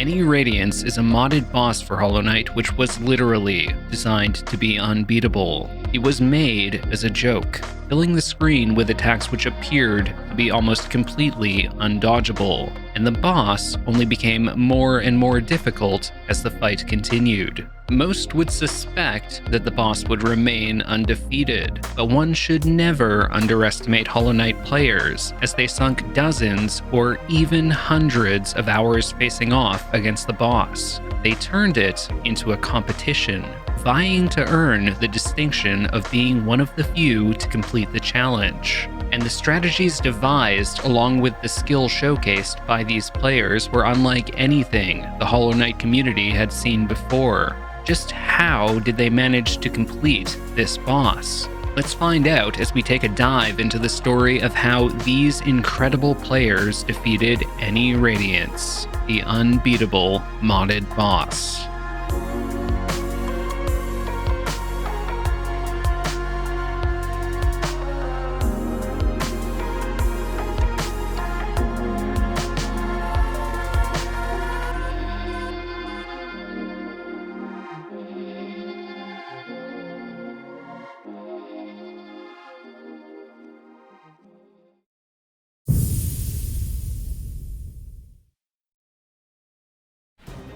Radiance is a modded boss for Hollow Knight which was literally designed to be unbeatable. It was made as a joke, filling the screen with attacks which appeared to be almost completely undodgeable, and the boss only became more and more difficult as the fight continued. Most would suspect that the boss would remain undefeated, but one should never underestimate Hollow Knight players, as they sunk dozens or even hundreds of hours facing off against the boss. They turned it into a competition, vying to earn the distinction of being one of the few to complete the challenge. And the strategies devised along with the skill showcased by these players were unlike anything the Hollow Knight community had seen before. Just how did they manage to complete this boss? Let's find out as we take a dive into the story of how these incredible players defeated Radiance, the unbeatable modded boss.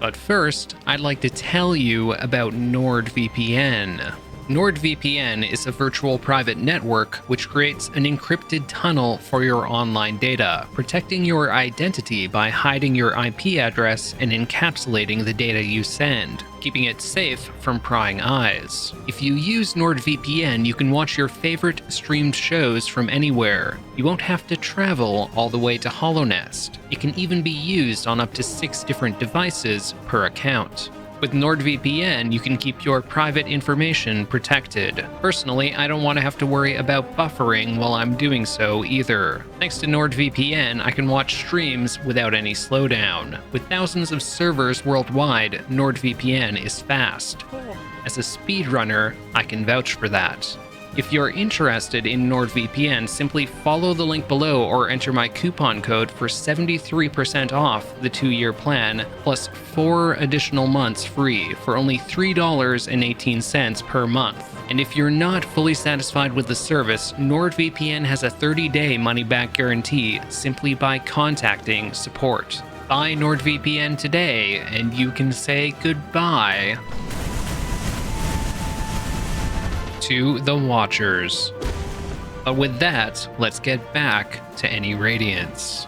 But first, I'd like to tell you about NordVPN. NordVPN is a virtual private network which creates an encrypted tunnel for your online data, protecting your identity by hiding your IP address and encapsulating the data you send, keeping it safe from prying eyes. If you use NordVPN, you can watch your favorite streamed shows from anywhere. You won't have to travel all the way to HolloNest. It can even be used on up to 6 different devices per account. With NordVPN, you can keep your private information protected. Personally, I don't want to have to worry about buffering while I'm doing so either. Thanks to NordVPN, I can watch streams without any slowdown. With thousands of servers worldwide, NordVPN is fast. As a speedrunner, I can vouch for that. If you're interested in NordVPN, simply follow the link below or enter my coupon code for 73% off the 2-year plan, plus 4 additional months free for only $3.18 per month. And if you're not fully satisfied with the service, NordVPN has a 30-day money-back guarantee simply by contacting support. Buy NordVPN today, and you can say goodbye to the Watchers. But with that, let's get back to Radiance.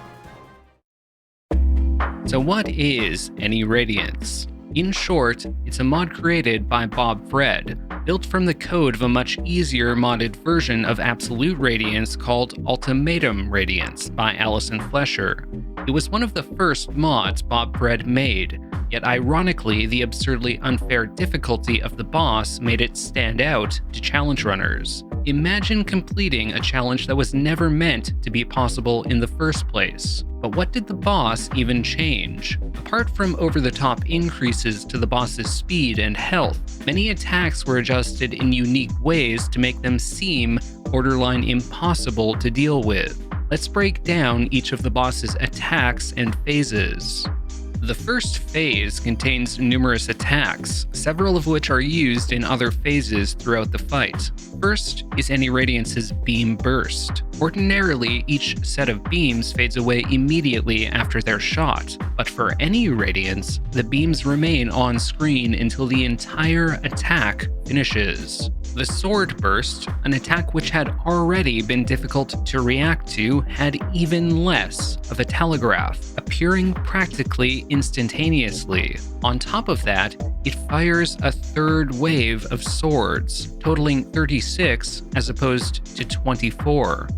So what is Radiance? In short, it's a mod created by Bob Fred, built from the code of a much easier modded version of Absolute Radiance called Ultimatum Radiance by Allison Flesher. It was one of the first mods Bob Fred made, yet ironically, the absurdly unfair difficulty of the boss made it stand out to challenge runners. Imagine completing a challenge that was never meant to be possible in the first place. But what did the boss even change? Apart from over-the-top increases to the boss's speed and health, many attacks were adjusted in unique ways to make them seem borderline impossible to deal with. Let's break down each of the boss's attacks and phases. The first phase contains numerous attacks, several of which are used in other phases throughout the fight. First is Radiance's Beam Burst. Ordinarily, each set of beams fades away immediately after they're shot, but for Radiance, the beams remain on screen until the entire attack finishes. The Sword Burst, an attack which had already been difficult to react to, had even less of a telegraph, appearing practically instantaneously. On top of that, it fires a third wave of swords, totaling 36 as opposed to 24.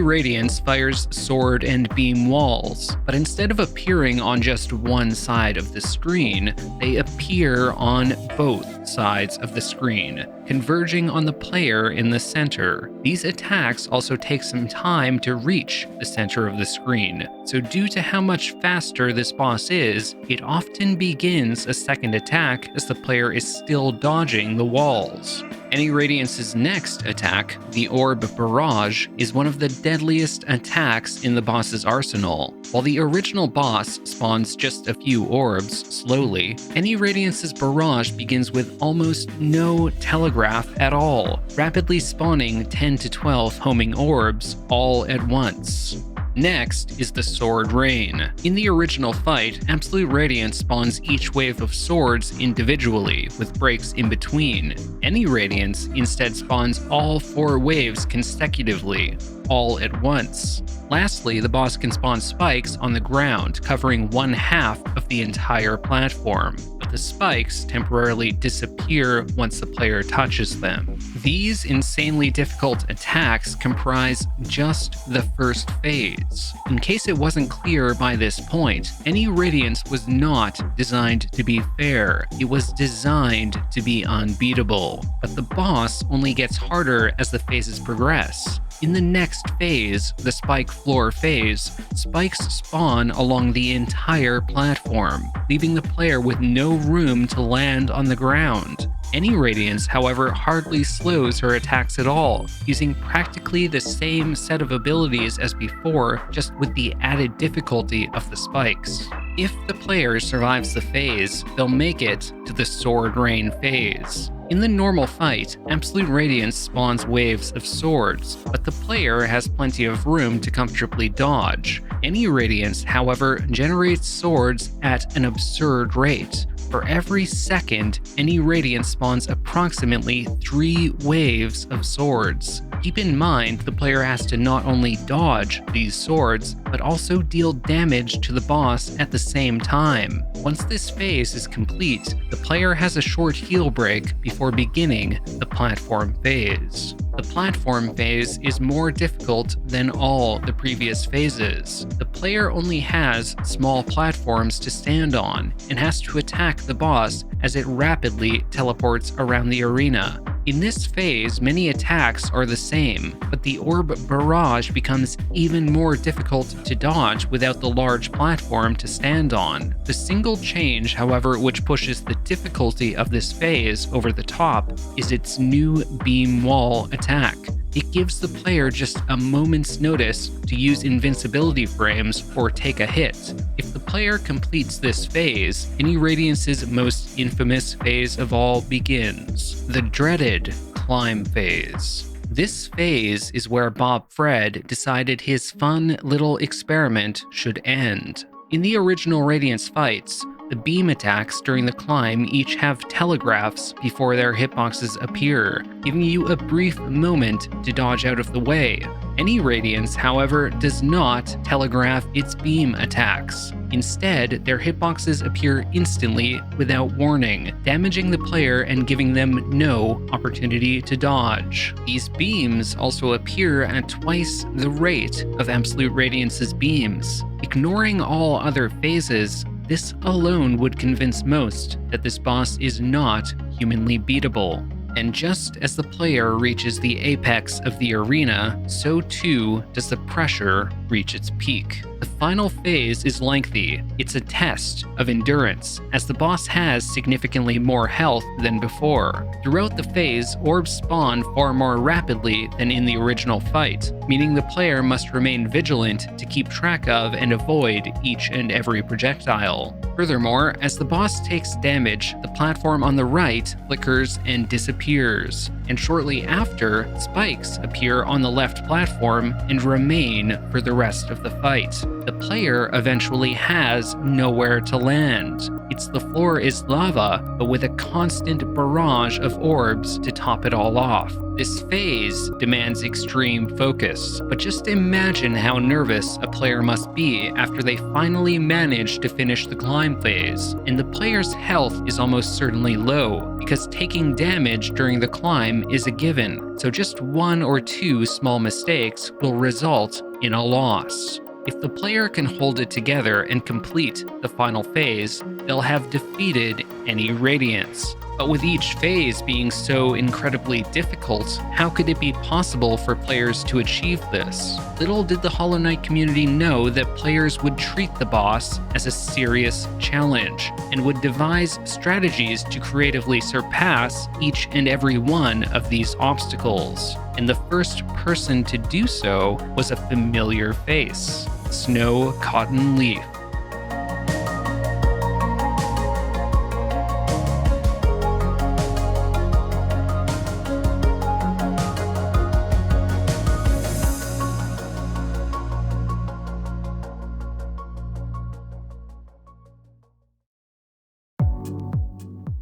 Radiance fires sword and beam walls, but instead of appearing on just one side of the screen, they appear on both sides of the screen, converging on the player in the center. These attacks also take some time to reach the center of the screen, so due to how much faster this boss is, it often begins a second attack as the player is still dodging the walls. AnyRadiance's next attack, the Orb Barrage, is one of the deadliest attacks in the boss's arsenal. While the original boss spawns just a few orbs slowly, AnyRadiance's Barrage begins with almost no telegraph at all, rapidly spawning 10 to 12 homing orbs all at once. Next is the Sword Rain. In the original fight, Absolute Radiance spawns each wave of swords individually, with breaks in between. AnyRadiance instead spawns all 4 waves consecutively, all at once. Lastly, the boss can spawn spikes on the ground, covering 1/2 of the entire platform, but the spikes temporarily disappear once the player touches them. These insanely difficult attacks comprise just the first phase. In case it wasn't clear by this point, AnyRadiance was not designed to be fair. It was designed to be unbeatable, but the boss only gets harder as the phases progress. In the next phase, the spike floor phase, spikes spawn along the entire platform, leaving the player with no room to land on the ground. AnyRadiance, however, hardly slows her attacks at all, using practically the same set of abilities as before, just with the added difficulty of the spikes. If the player survives the phase, they'll make it to the Sword Rain phase. In the normal fight, Absolute Radiance spawns waves of swords, but the player has plenty of room to comfortably dodge. AnyRadiance, however, generates swords at an absurd rate. For every second, AnyRadiance spawns approximately 3 waves of swords. Keep in mind, the player has to not only dodge these swords, but also deal damage to the boss at the same time. Once this phase is complete, the player has a short heal break before beginning the platform phase. The platform phase is more difficult than all the previous phases. The player only has small platforms to stand on and has to attack the boss as it rapidly teleports around the arena. In this phase, many attacks are the same, but the Orb Barrage becomes even more difficult to dodge without the large platform to stand on. The single change, however, which pushes the difficulty of this phase over the top is its new Beam Wall attack. It gives the player just a moment's notice to use invincibility frames or take a hit. If the player completes this phase, AnyRadiance's most infamous phase of all begins, the dreaded Climb phase. This phase is where Bob Fred decided his fun little experiment should end. In the original Radiance fights, the beam attacks during the climb each have telegraphs before their hitboxes appear, giving you a brief moment to dodge out of the way. AnyRadiance, however, does not telegraph its beam attacks. Instead, their hitboxes appear instantly without warning, damaging the player and giving them no opportunity to dodge. These beams also appear at twice the rate of Absolute Radiance's beams. Ignoring all other phases, this alone would convince most that this boss is not humanly beatable. And just as the player reaches the apex of the arena, so too does the pressure reach its peak. The final phase is lengthy. It's a test of endurance, as the boss has significantly more health than before. Throughout the phase, orbs spawn far more rapidly than in the original fight, meaning the player must remain vigilant to keep track of and avoid each and every projectile. Furthermore, as the boss takes damage, the platform on the right flickers and disappears, and shortly after, spikes appear on the left platform and remain for the rest of the fight. The player eventually has nowhere to land. The floor is lava, but with a constant barrage of orbs to top it all off. This phase demands extreme focus, but just imagine how nervous a player must be after they finally manage to finish the climb phase. And the player's health is almost certainly low, because taking damage during the climb is a given, so just 1 or 2 small mistakes will result in a loss. If the player can hold it together and complete the final phase, they'll have defeated AnyRadiance. But with each phase being so incredibly difficult, how could it be possible for players to achieve this? Little did the Hollow Knight community know that players would treat the boss as a serious challenge, and would devise strategies to creatively surpass each and every one of these obstacles. And the first person to do so was a familiar face, Snow Cotton Leaf.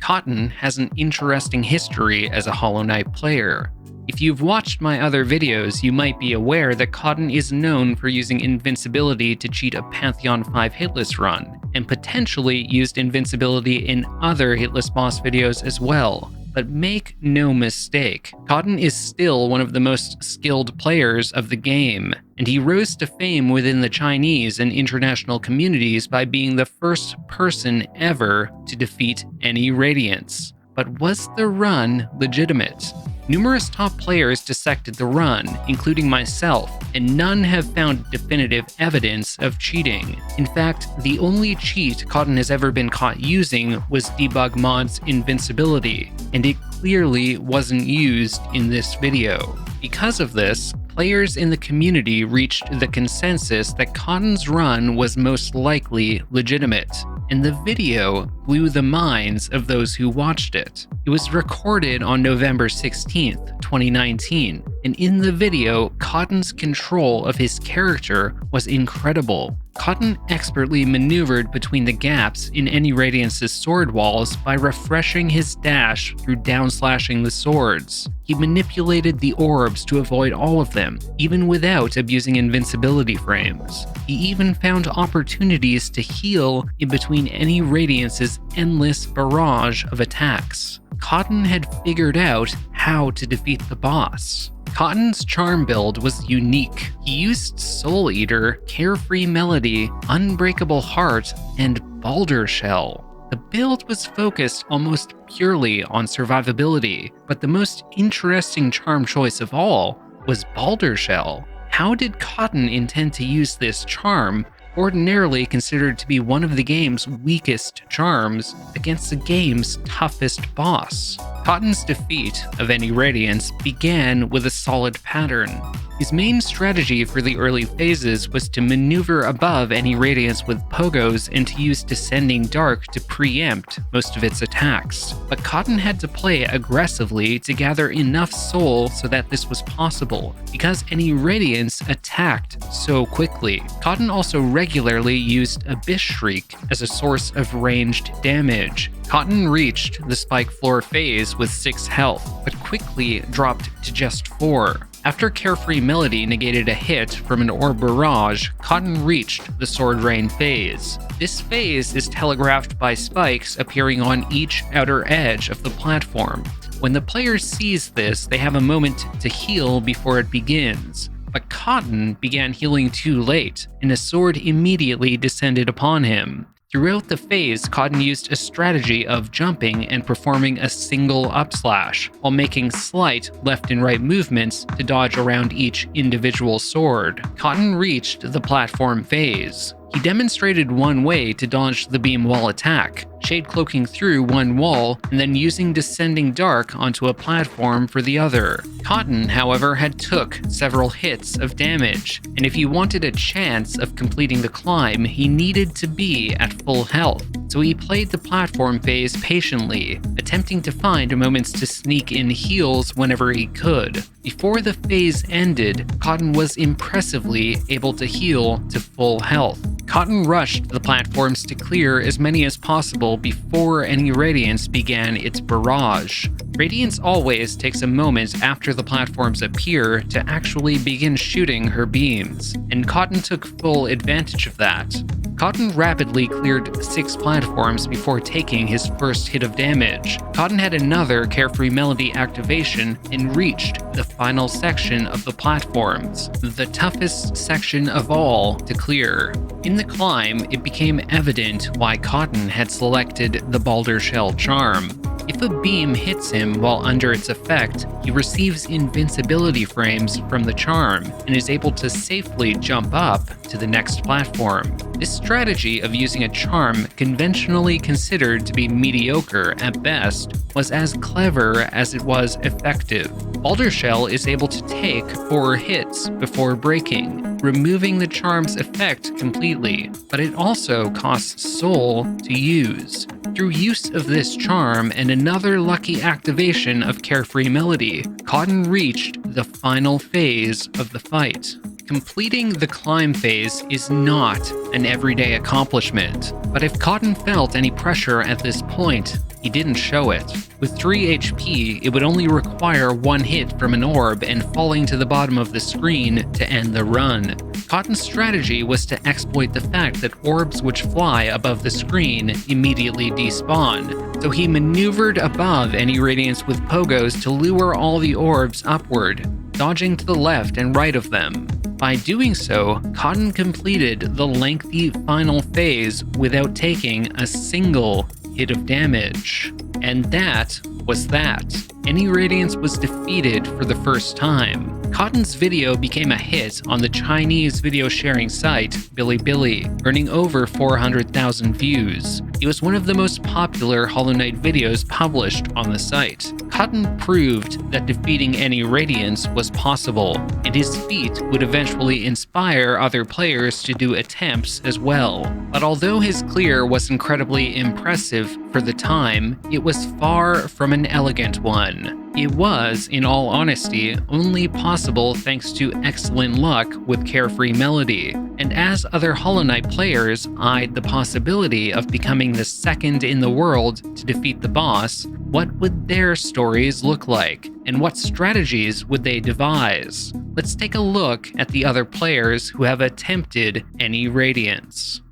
Cotton has an interesting history as a Hollow Knight player. If you've watched my other videos, you might be aware that Cotton is known for using invincibility to cheat a Pantheon 5 hitless run, and potentially used invincibility in other hitless boss videos as well. But make no mistake, Cotton is still one of the most skilled players of the game, and he rose to fame within the Chinese and international communities by being the first person ever to defeat any Radiance. But was the run legitimate? Numerous top players dissected the run, including myself, and none have found definitive evidence of cheating. In fact, the only cheat Cotton has ever been caught using was Debug Mod's invincibility, and it clearly wasn't used in this video. Because of this, players in the community reached the consensus that Cotton's run was most likely legitimate, and the video blew the minds of those who watched it. It was recorded on November 16th, 2019, and in the video, Cotton's control of his character was incredible. Cotton expertly maneuvered between the gaps in AnyRadiance's sword walls by refreshing his dash through downslashing the swords. He manipulated the orbs to avoid all of them, even without abusing invincibility frames. He even found opportunities to heal in between AnyRadiance's endless barrage of attacks. Cotton had figured out how to defeat the boss. Cotton's charm build was unique. He used Soul Eater, Carefree Melody, Unbreakable Heart, and Balder Shell. The build was focused almost purely on survivability, but the most interesting charm choice of all was Balder Shell. How did Cotton intend to use this charm, ordinarily considered to be one of the game's weakest charms, against the game's toughest boss? Cotton's defeat of AnyRadiance began with a solid pattern. His main strategy for the early phases was to maneuver above AnyRadiance with pogos and to use Descending Dark to preempt most of its attacks. But Cotton had to play aggressively to gather enough soul so that this was possible, because AnyRadiance attacked so quickly. Cotton also regularly used Abyss Shriek as a source of ranged damage. Cotton reached the Spike Floor phase with 6 health, but quickly dropped to just 4. After Carefree Melody negated a hit from an Orb Barrage, Cotton reached the Sword Rain phase. This phase is telegraphed by spikes appearing on each outer edge of the platform. When the player sees this, they have a moment to heal before it begins. But Cotton began healing too late, and a sword immediately descended upon him. Throughout the phase, Cotton used a strategy of jumping and performing a single upslash, while making slight left and right movements to dodge around each individual sword. Cotton reached the platform phase. He demonstrated one way to dodge the beam wall attack, shade cloaking through one wall and then using Descending Dark onto a platform for the other. Cotton, however, had took several hits of damage, and if he wanted a chance of completing the climb, he needed to be at full health. So he played the platform phase patiently, attempting to find moments to sneak in heals whenever he could. Before the phase ended, Cotton was impressively able to heal to full health. Cotton rushed the platforms to clear as many as possible before AnyRadiance began its barrage. Radiance always takes a moment after the platforms appear to actually begin shooting her beams, and Cotton took full advantage of that. Cotton rapidly cleared 6 platforms before taking his first hit of damage. Cotton had another Carefree Melody activation and reached the final section of the platforms, the toughest section of all to clear. In the climb, it became evident why Cotton had selected the Balder Shell charm. If a beam hits him while under its effect, he receives invincibility frames from the charm and is able to safely jump up to the next platform. This strategy of using a charm conventionally considered to be mediocre at best was as clever as it was effective. Boulder Shell is able to take 4 hits before breaking, removing the charm's effect completely, but it also costs soul to use. Through use of this charm and another lucky activation of Carefree Melody, Cotton reached the final phase of the fight. Completing the climb phase is not an everyday accomplishment, but if Cotton felt any pressure at this point, he didn't show it. With 3 HP, it would only require 1 hit from an orb and falling to the bottom of the screen to end the run. Cotton's strategy was to exploit the fact that orbs which fly above the screen immediately despawn, so he maneuvered above AnyRadiance with pogos to lure all the orbs upward, dodging to the left and right of them. By doing so, Cotton completed the lengthy final phase without taking a single hit of damage. And that was that. AnyRadiance was defeated for the first time. Cotton's video became a hit on the Chinese video sharing site Bilibili, earning over 400,000 views. It was one of the most popular Hollow Knight videos published on the site. Cotton proved that defeating AnyRadiance was possible, and his feat would eventually inspire other players to do attempts as well. But although his clear was incredibly impressive for the time, it was far from an elegant one. It was, in all honesty, only possible thanks to excellent luck with Carefree Melody, and as other Hollow Knight players eyed the possibility of becoming the second in the world to defeat the boss, what would their stories look like, and what strategies would they devise? Let's take a look at the other players who have attempted AnyRadiance.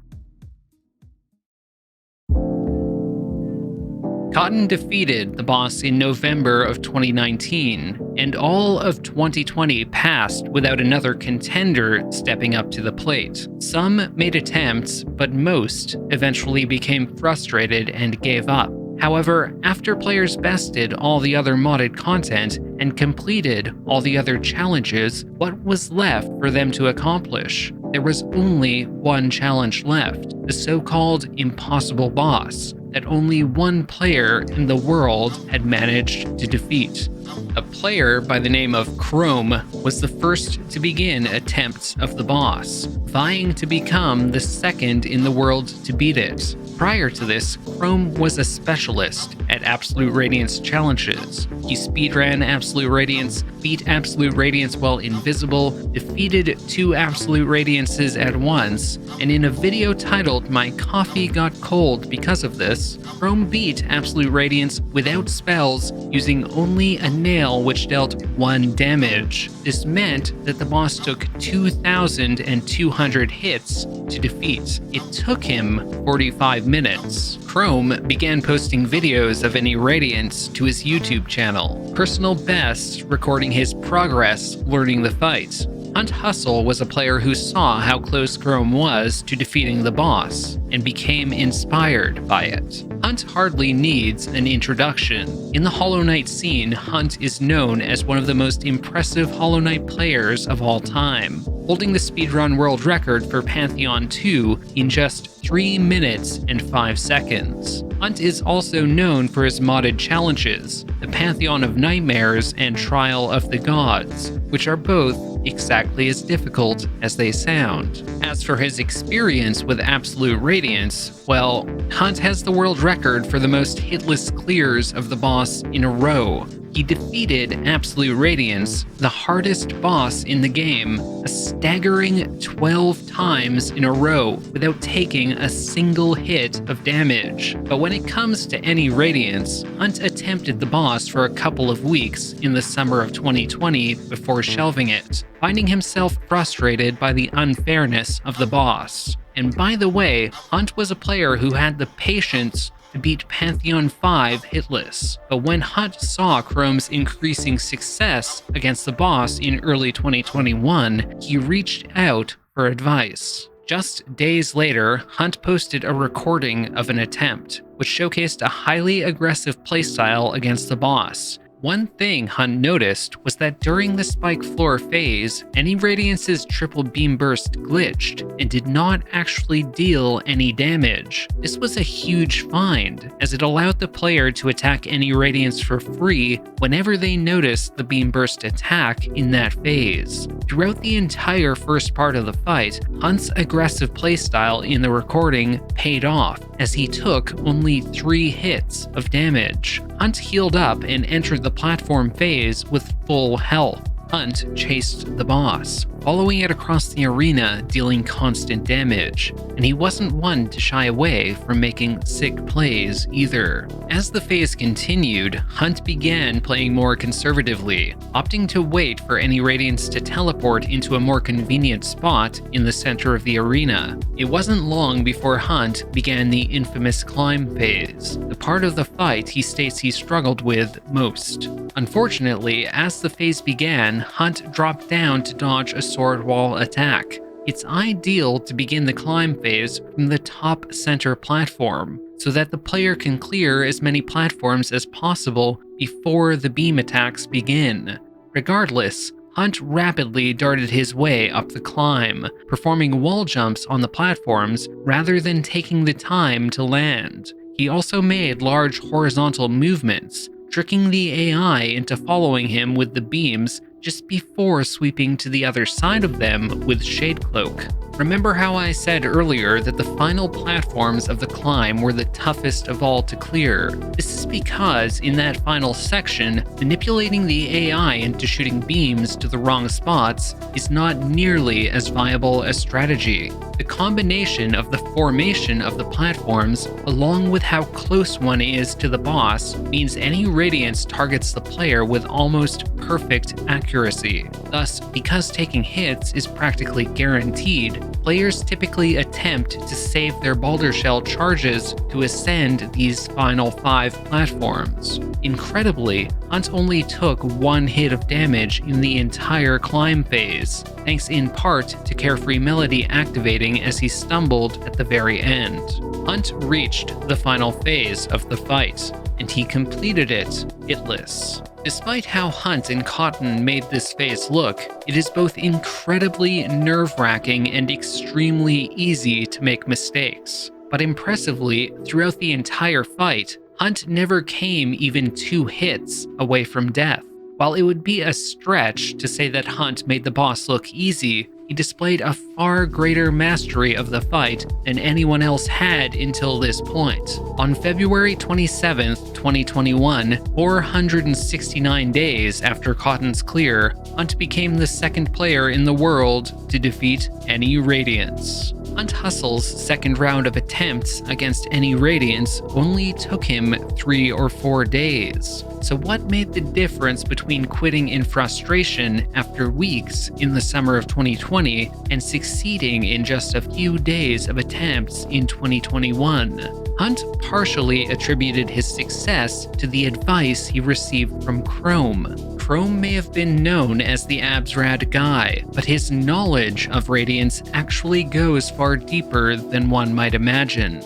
Cotton defeated the boss in November of 2019, and all of 2020 passed without another contender stepping up to the plate. Some made attempts, but most eventually became frustrated and gave up. However, after players bested all the other modded content and completed all the other challenges, what was left for them to accomplish? There was only one challenge left, the so-called impossible boss that only one player in the world had managed to defeat. A player by the name of Chrome was the first to begin attempts of the boss, vying to become the second in the world to beat it. Prior to this, Chrome was a specialist at Absolute Radiance challenges. He speedran Absolute Radiance, beat Absolute Radiance while invisible, defeated 2 Absolute Radiances at once, and in a video titled "My Coffee Got Cold Because of This," Chrome beat Absolute Radiance without spells using only a nail which dealt 1 damage. This meant that the boss took 2,200 hits to defeat. It took him 45 minutes. Chrome began posting videos of AnyRadiance to his YouTube channel, personal bests recording his progress learning the fight. HuntHussle was a player who saw how close Chrome was to defeating the boss and became inspired by it. Hunt hardly needs an introduction. In the Hollow Knight scene, Hunt is known as one of the most impressive Hollow Knight players of all time, holding the speedrun world record for Pantheon 2 in just 3 minutes and 5 seconds. Hunt is also known for his modded challenges, the Pantheon of Nightmares and Trial of the Gods, which are both exactly as difficult as they sound. As for his experience with Absolute Radiance, well, Hunt has the world record for the most hitless clears of the boss in a row. He defeated Absolute Radiance, the hardest boss in the game, a staggering 12 times in a row without taking a single hit of damage. But when it comes to AnyRadiance, Hunt attempted the boss for a couple of weeks in the summer of 2020 before shelving it, finding himself frustrated by the unfairness of the boss. And by the way, Hunt was a player who had the patience to beat Pantheon 5 hitless. But when Hunt saw Chrome's increasing success against the boss in early 2021, he reached out for advice. Just days later, Hunt posted a recording of an attempt, which showcased a highly aggressive playstyle against the boss. One thing Hunt noticed was that during the Spike Floor phase, AnyRadiance's triple beam burst glitched and did not actually deal any damage. This was a huge find, as it allowed the player to attack AnyRadiance for free whenever they noticed the beam burst attack in that phase. Throughout the entire first part of the fight, Hunt's aggressive playstyle in the recording paid off, as he took only 3 hits of damage. Hunt healed up and entered the platform phase with full health. Hunt chased the boss, following it across the arena, dealing constant damage, and he wasn't one to shy away from making sick plays either. As the phase continued, Hunt began playing more conservatively, opting to wait for AnyRadiance to teleport into a more convenient spot in the center of the arena. It wasn't long before Hunt began the infamous climb phase, the part of the fight he states he struggled with most. Unfortunately, as the phase began, Hunt dropped down to dodge a sword wall attack. It's ideal to begin the climb phase from the top center platform, so that the player can clear as many platforms as possible before the beam attacks begin. Regardless, Hunt rapidly darted his way up the climb, performing wall jumps on the platforms rather than taking the time to land. He also made large horizontal movements, tricking the AI into following him with the beams just before sweeping to the other side of them with Shade Cloak. Remember how I said earlier that the final platforms of the climb were the toughest of all to clear? This is because in that final section, manipulating the AI into shooting beams to the wrong spots is not nearly as viable a strategy. The combination of the formation of the platforms, along with how close one is to the boss, means AnyRadiance targets the player with almost perfect accuracy. Thus, because taking hits is practically guaranteed, players typically attempt to save their Boulder Shell charges to ascend these final 5 platforms. Incredibly, Hunt only took 1 hit of damage in the entire climb phase, thanks in part to Carefree Melody activating as he stumbled at the very end. Hunt reached the final phase of the fight, and he completed it hitless. Despite how Hunt and Cotton made this phase look, it is both incredibly nerve-wracking and extremely easy to make mistakes. But impressively, throughout the entire fight, Hunt never came even 2 hits away from death. While it would be a stretch to say that Hunt made the boss look easy, he displayed a far greater mastery of the fight than anyone else had until this point. On February 27th, 2021, 469 days after Cotton's clear, Hunt became the second player in the world to defeat AnyRadiance. HuntHussle's second round of attempts against AnyRadiance only took him 3 or 4 days. So what made the difference between quitting in frustration after weeks in the summer of 2020 and succeeding in just a few days of attempts in 2021? Hunt partially attributed his success to the advice he received from Chrome. Chrome may have been known as the AbsRad guy, but his knowledge of Radiance actually goes far deeper than one might imagine.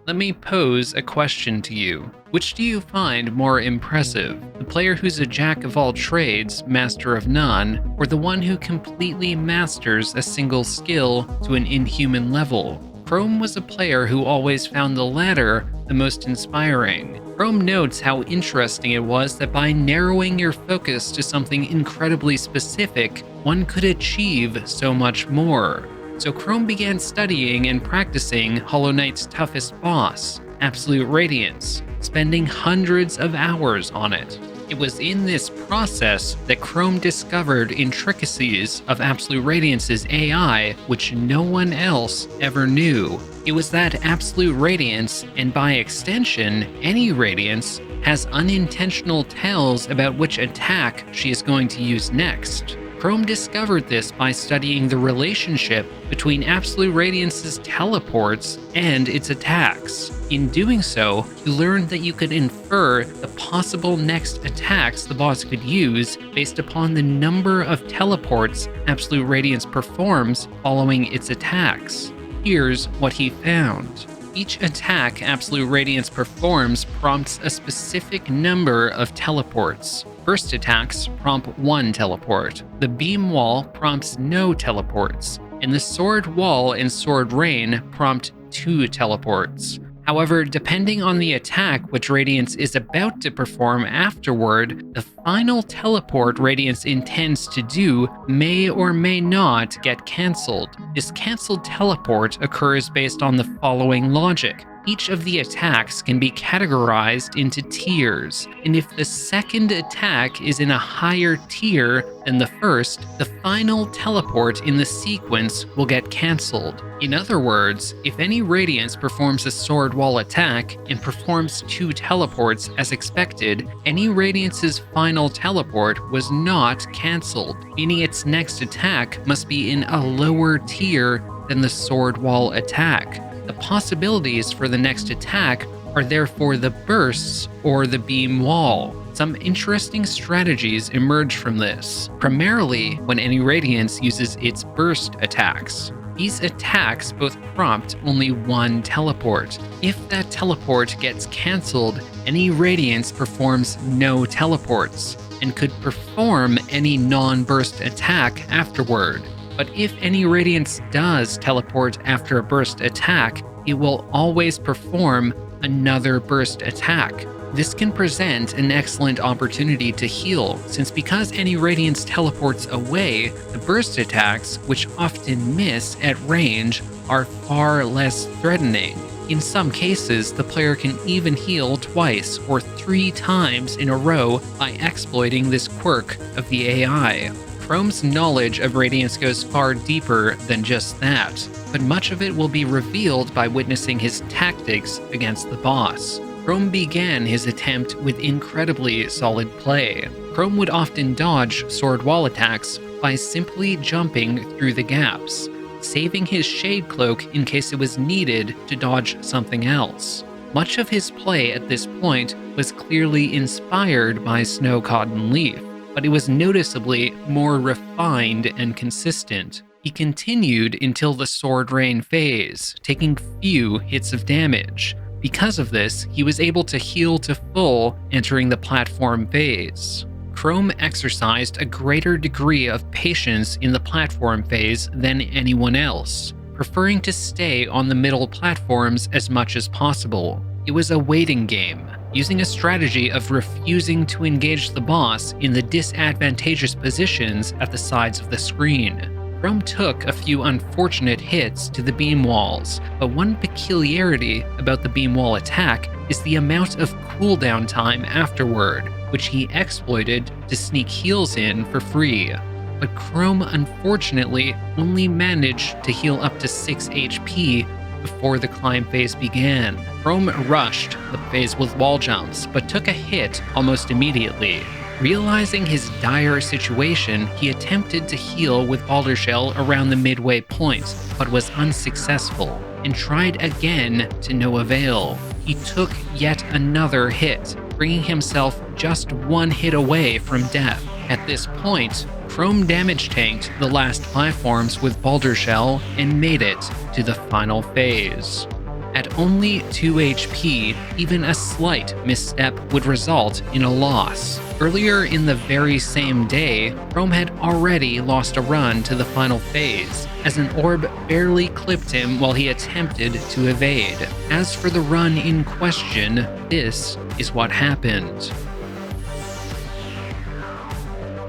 Let me pose a question to you. Which do you find more impressive? The player who's a jack of all trades, master of none, or the one who completely masters a single skill to an inhuman level? Chrome was a player who always found the latter the most inspiring. Chrome notes how interesting it was that by narrowing your focus to something incredibly specific, one could achieve so much more. So Chrome began studying and practicing Hollow Knight's toughest boss, Absolute Radiance, spending hundreds of hours on it. It was in this process that Chrome discovered intricacies of Absolute Radiance's AI which no one else ever knew. It was that Absolute Radiance, and by extension, AnyRadiance, has unintentional tells about which attack she is going to use next. Chrome discovered this by studying the relationship between Absolute Radiance's teleports and its attacks. In doing so, he learned that you could infer the possible next attacks the boss could use based upon the number of teleports Absolute Radiance performs following its attacks. Here's what he found. Each attack Absolute Radiance performs prompts a specific number of teleports. Burst attacks prompt 1 teleport, the beam wall prompts no teleports, and the sword wall and sword rain prompt 2 teleports. However, depending on the attack which Radiance is about to perform afterward, the final teleport Radiance intends to do may or may not get cancelled. This cancelled teleport occurs based on the following logic. Each of the attacks can be categorized into tiers, and if the second attack is in a higher tier than the first, the final teleport in the sequence will get cancelled. In other words, if any Radiance performs a sword wall attack and performs 2 teleports as expected, any Radiance's final teleport was not cancelled, meaning its next attack must be in a lower tier than the sword wall attack. The possibilities for the next attack are therefore the bursts or the beam wall. Some interesting strategies emerge from this, primarily when any Radiance uses its burst attacks. These attacks both prompt only 1 teleport. If that teleport gets cancelled, any Radiance performs no teleports, and could perform any non-burst attack afterward. But if any Radiance does teleport after a burst attack, it will always perform another burst attack. This can present an excellent opportunity to heal, since because any Radiance teleports away, the burst attacks, which often miss at range, are far less threatening. In some cases, the player can even heal twice or 3 times in a row by exploiting this quirk of the AI. Chrome's knowledge of Radiance goes far deeper than just that, but much of it will be revealed by witnessing his tactics against the boss. Chrome began his attempt with incredibly solid play. Chrome would often dodge sword wall attacks by simply jumping through the gaps, saving his shade cloak in case it was needed to dodge something else. Much of his play at this point was clearly inspired by Snow Cotton Leaf, but it was noticeably more refined and consistent. He continued until the Sword Rain phase, taking few hits of damage. Because of this, he was able to heal to full entering the platform phase. Chrome exercised a greater degree of patience in the platform phase than anyone else, preferring to stay on the middle platforms as much as possible. It was a waiting game, using a strategy of refusing to engage the boss in the disadvantageous positions at the sides of the screen. Chrome took a few unfortunate hits to the beam walls, but one peculiarity about the beam wall attack is the amount of cooldown time afterward, which he exploited to sneak heals in for free. But Chrome unfortunately only managed to heal up to 6 HP before the climb phase began. Chrome rushed the phase with wall jumps, but took a hit almost immediately. Realizing his dire situation, he attempted to heal with Boulder Shell around the midway point, but was unsuccessful, and tried again to no avail. He took yet another hit, bringing himself just 1 hit away from death. At this point, Chrome damage tanked the last platforms with Boulder Shell and made it to the final phase. At only 2 HP, even a slight misstep would result in a loss. Earlier in the very same day, Chrome had already lost a run to the final phase, as an orb barely clipped him while he attempted to evade. As for the run in question, this is what happened.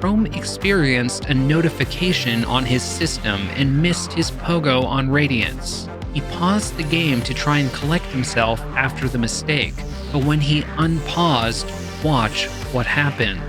Chrome experienced a notification on his system and missed his pogo on Radiance. He paused the game to try and collect himself after the mistake, but when he unpaused, watch what happened.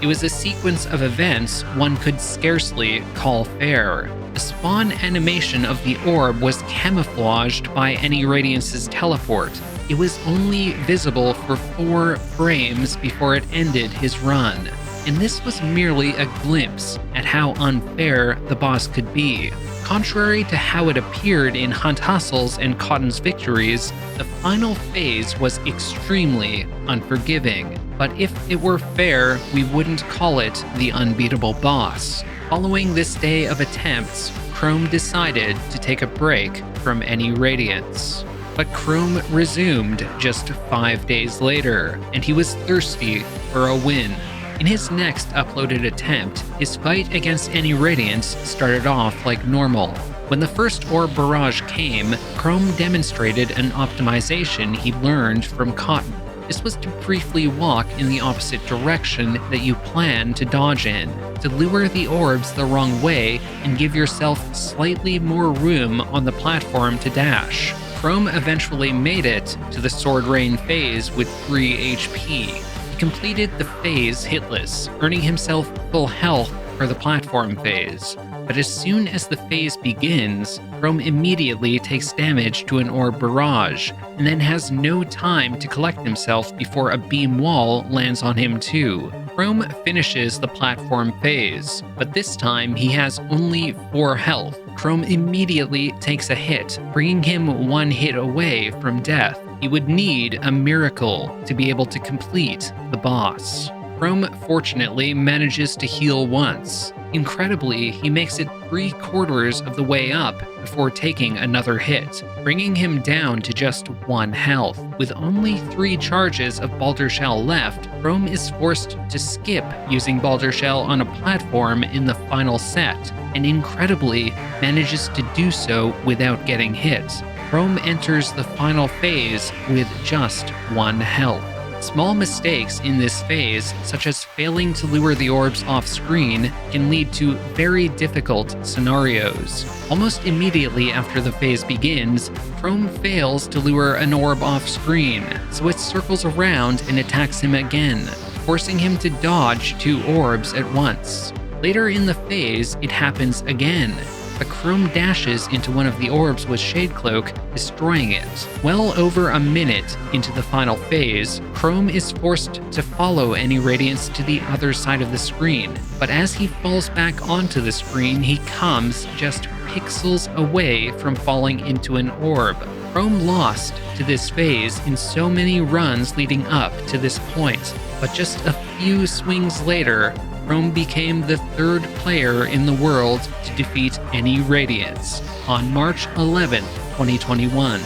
It was a sequence of events one could scarcely call fair. The spawn animation of the orb was camouflaged by any Radiance's teleport. It was only visible for 4 frames before it ended his run. and this was merely a glimpse at how unfair the boss could be. Contrary to how it appeared in HuntHussle's and Cotton's victories, the final phase was extremely unforgiving. But if it were fair, we wouldn't call it the unbeatable boss. Following this day of attempts, Chrome decided to take a break from any Radiance. But Chrome resumed just 5 days later, and he was thirsty for a win. In his next uploaded attempt, his fight against any Radiance started off like normal. When the first orb barrage came, Chrome demonstrated an optimization he learned from Cotton. This was to briefly walk in the opposite direction that you plan to dodge in, to lure the orbs the wrong way and give yourself slightly more room on the platform to dash. Chrome eventually made it to the Sword Rain phase with 3 HP. He completed the phase hitless, earning himself full health for the platform phase. But as soon as the phase begins, Chrome immediately takes damage to an orb barrage, and then has no time to collect himself before a beam wall lands on him too. Chrome finishes the platform phase, but this time he has only 4 health. Chrome immediately takes a hit, bringing him 1 hit away from death. He would need a miracle to be able to complete the boss. Chrome fortunately manages to heal once. Incredibly, he makes it 3/4 of the way up before taking another hit, bringing him down to just 1 health. With only 3 charges of Balder Shell left, Chrome is forced to skip using Balder Shell on a platform in the final set, and incredibly manages to do so without getting hit. Chrome enters the final phase with just 1 health. Small mistakes in this phase, such as failing to lure the orbs off screen, can lead to very difficult scenarios. Almost immediately after the phase begins, Chrome fails to lure an orb off screen, so it circles around and attacks him again, forcing him to dodge 2 orbs at once. Later in the phase, it happens again, but Chrome dashes into one of the orbs with Shade Cloak, destroying it. Well over a minute into the final phase, Chrome is forced to follow any Radiance to the other side of the screen, but as he falls back onto the screen, he comes just pixels away from falling into an orb. Chrome lost to this phase in so many runs leading up to this point, but just a few swings later, Chrome became the 3rd player in the world to defeat any Radiance on March 11, 2021.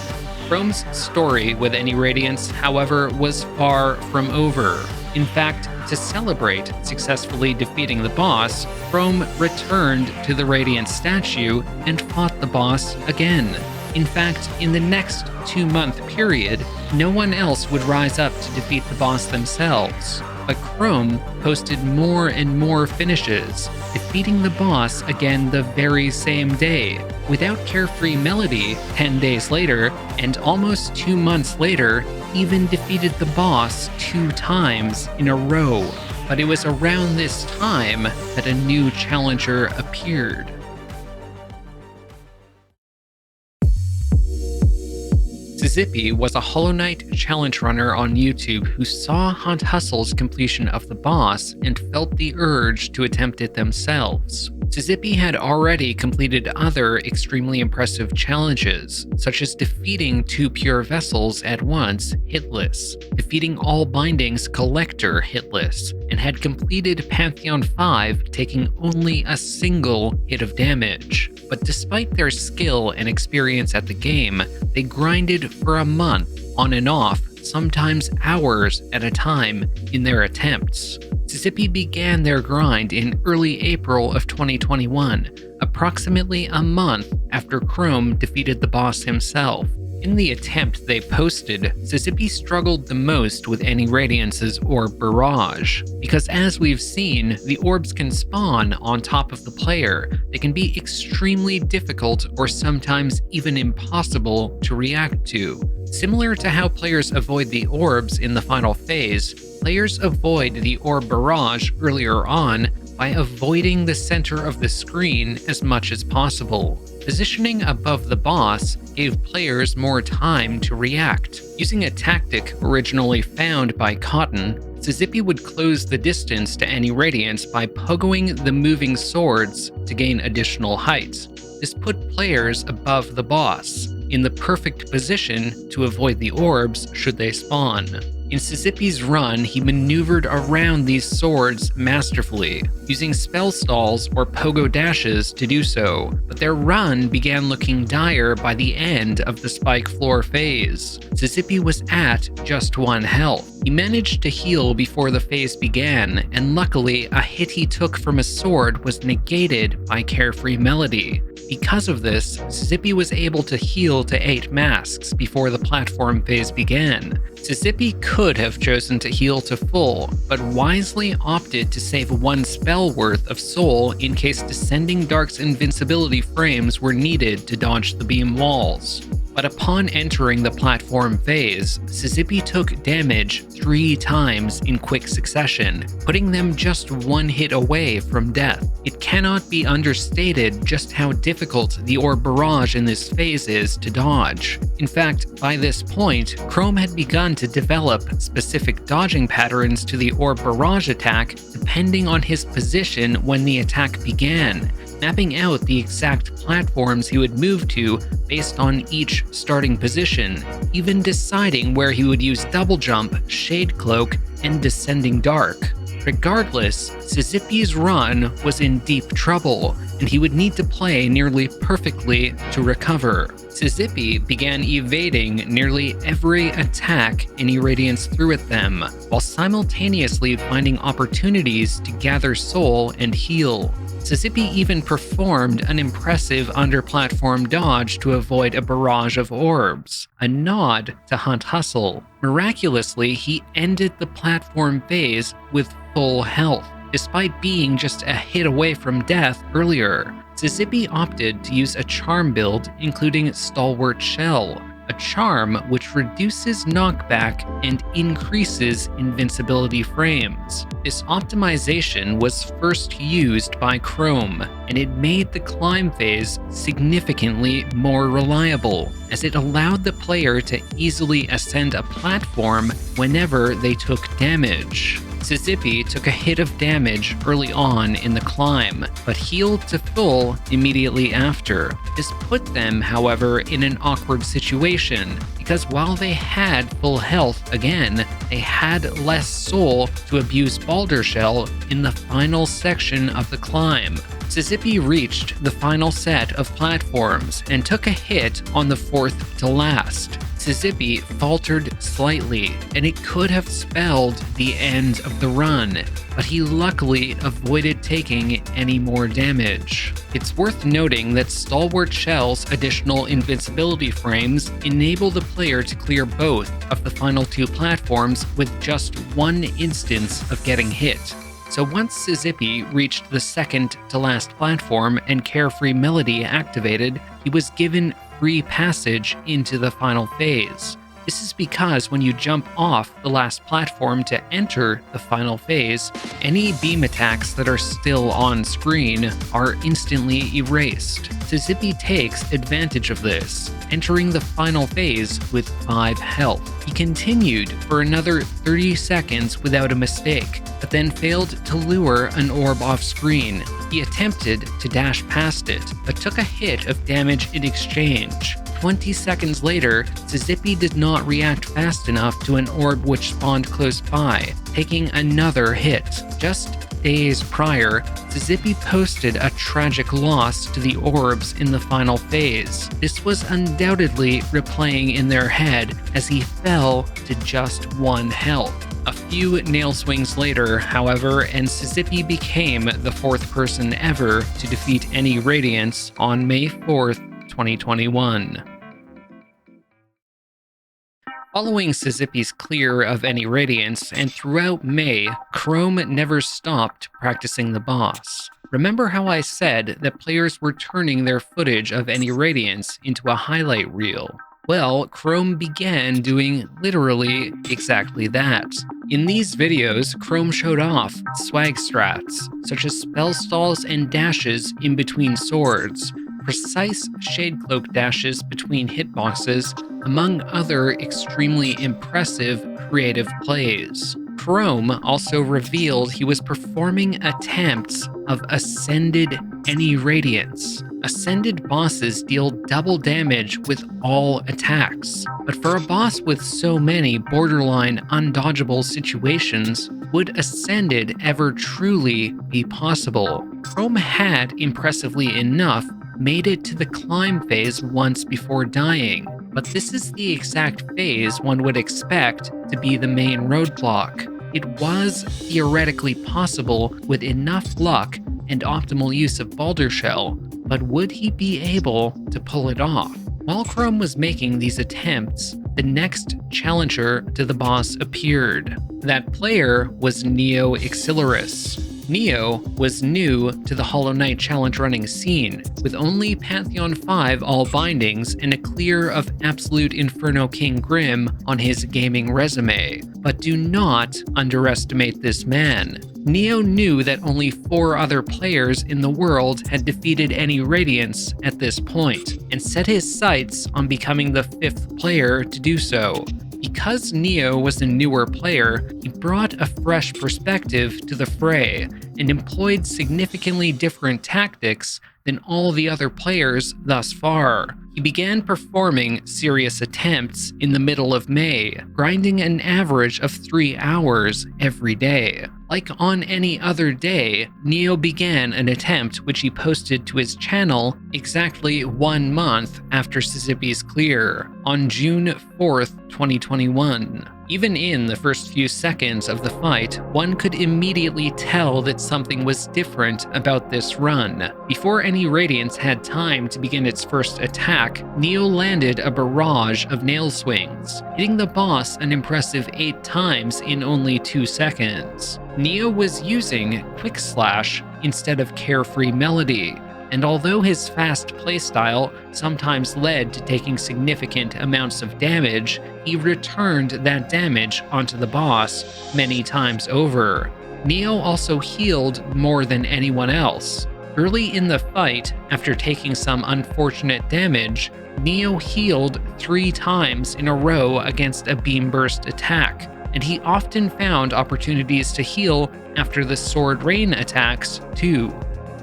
Chrome's story with any Radiance, however, was far from over. In fact, to celebrate successfully defeating the boss, Chrome returned to the Radiance statue and fought the boss again. In fact, in the next 2-month period, no one else would rise up to defeat the boss themselves. But Chrome posted more and more finishes, defeating the boss again the very same day, without Carefree Melody 10 days later, and almost 2 months later, even defeated the boss 2 times in a row. But it was around this time that a new challenger appeared. Cysipy was a Hollow Knight challenge runner on YouTube who saw HuntHussle's completion of the boss and felt the urge to attempt it themselves. Cysipy had already completed other extremely impressive challenges, such as defeating 2 pure vessels at once hitless, defeating all bindings collector hitless, and had completed Pantheon 5 taking only a single hit of damage. But despite their skill and experience at the game, they grinded for a month, on and off, sometimes hours at a time, in their attempts. Cysipy began their grind in early April of 2021, approximately a month after Chrome defeated the boss himself. In the attempt they posted, Cysipy struggled the most with any Radiance's orb barrage, because as we've seen, the orbs can spawn on top of the player. They can be extremely difficult or sometimes even impossible to react to. Similar to how players avoid the orbs in the final phase, players avoid the orb barrage earlier on by avoiding the center of the screen as much as possible. Positioning above the boss gave players more time to react. Using a tactic originally found by Cotton, Cysipy would close the distance to any Radiance by pogoing the moving swords to gain additional height. This put players above the boss, in the perfect position to avoid the orbs should they spawn. In Cysipy's run, he maneuvered around these swords masterfully, using spell stalls or pogo dashes to do so, but their run began looking dire by the end of the spike floor phase. Cysipy was at just 1 health. He managed to heal before the phase began, and luckily a hit he took from a sword was negated by Carefree Melody. Because of this, Cysipy was able to heal to 8 masks before the platform phase began. Cysipy could have chosen to heal to full, but wisely opted to save 1 spell worth of soul in case Descending Dark's invincibility frames were needed to dodge the beam walls. But upon entering the platform phase, Cysipy took damage 3 times in quick succession, putting them just 1 hit away from death. It cannot be understated just how difficult the orb barrage in this phase is to dodge. In fact, by this point, Chrome had begun to develop specific dodging patterns to the orb barrage attack depending on his position when the attack began, mapping out the exact platforms he would move to based on each starting position, even deciding where he would use double jump, shade cloak, and descending dark. Regardless, Cysipy's run was in deep trouble, and he would need to play nearly perfectly to recover. Cysipy began evading nearly every attack any Radiance threw at them, while simultaneously finding opportunities to gather soul and heal. Cysipy even performed an impressive under-platform dodge to avoid a barrage of orbs, a nod to HuntHussle. Miraculously, he ended the platform phase with full health, despite being just a hit away from death earlier. Cysipy opted to use a charm build including Stalwart Shell, a charm which reduces knockback and increases invincibility frames. This optimization was first used by Chrome, and it made the climb phase significantly more reliable, as it allowed the player to easily ascend a platform whenever they took damage. Cysipy took a hit of damage early on in the climb, but healed to full immediately after. This put them, however, in an awkward situation, because while they had full health again, they had less soul to abuse Balder Shell in the final section of the climb. Cysipy reached the final set of platforms and took a hit on the 4th to last. Cysipy faltered slightly, and it could have spelled the end of the run, but he luckily avoided taking any more damage. It's worth noting that Stalwart Shell's additional invincibility frames enable the player to clear both of the final 2 platforms with just 1 instance of getting hit. So once Cysipy reached the 2nd to last platform and Carefree Melody activated, he was given free passage into the final phase. This is because when you jump off the last platform to enter the final phase, any beam attacks that are still on screen are instantly erased. Cysipy takes advantage of this, entering the final phase with 5 health. He continued for another 30 seconds without a mistake, but then failed to lure an orb off screen. He attempted to dash past it, but took a hit of damage in exchange. 20 seconds later, Cysipy did not react fast enough to an orb which spawned close by, taking another hit. Just days prior, Cysipy posted a tragic loss to the orbs in the final phase. This was undoubtedly replaying in their head as he fell to just 1 health. A few nail swings later, however, and Cysipy became the 4th person ever to defeat any Radiance on May 4th, 2021. Following Cysipy's clear of any Radiance, and throughout May, Chrome never stopped practicing the boss. Remember how I said that players were turning their footage of any Radiance into a highlight reel? Well, Chrome began doing literally exactly that. In these videos, Chrome showed off swag strats, such as spell stalls and dashes in between swords, precise shade cloak dashes between hitboxes, among other extremely impressive creative plays. Chrome also revealed he was performing attempts of Ascended AnyRadiance. Ascended bosses deal double damage with all attacks, but for a boss with so many borderline undodgeable situations, would Ascended ever truly be possible? Chrome had, impressively enough, made it to the climb phase once before dying, but this is the exact phase one would expect to be the main roadblock. It was theoretically possible with enough luck and optimal use of Boulder Shell, but would he be able to pull it off? While Chrome was making these attempts, the next challenger to the boss appeared. That player was NeoExilirus. Neo was new to the Hollow Knight challenge running scene, with only Pantheon 5 all bindings and a clear of Absolute Inferno King Grim on his gaming resume. But do not underestimate this man. Neo knew that only 4 other players in the world had defeated AnyRadiance at this point, and set his sights on becoming the 5th player to do so. Because Neo was a newer player, he brought a fresh perspective to the fray and employed significantly different tactics than all the other players thus far. He began performing serious attempts in the middle of May, grinding an average of 3 hours every day. Like on any other day, Neo began an attempt which he posted to his channel exactly 1 month after Cysipy's clear, on June 4th, 2021. Even in the first few seconds of the fight, one could immediately tell that something was different about this run. Before AnyRadiance had time to begin its first attack, Neo landed a barrage of nail swings, hitting the boss an impressive 8 times in only 2 seconds. Neo was using Quick Slash instead of Carefree Melody, and although his fast playstyle sometimes led to taking significant amounts of damage, he returned that damage onto the boss many times over. Neo also healed more than anyone else. Early in the fight, after taking some unfortunate damage, Neo healed 3 times in a row against a beam burst attack, and he often found opportunities to heal after the sword rain attacks too.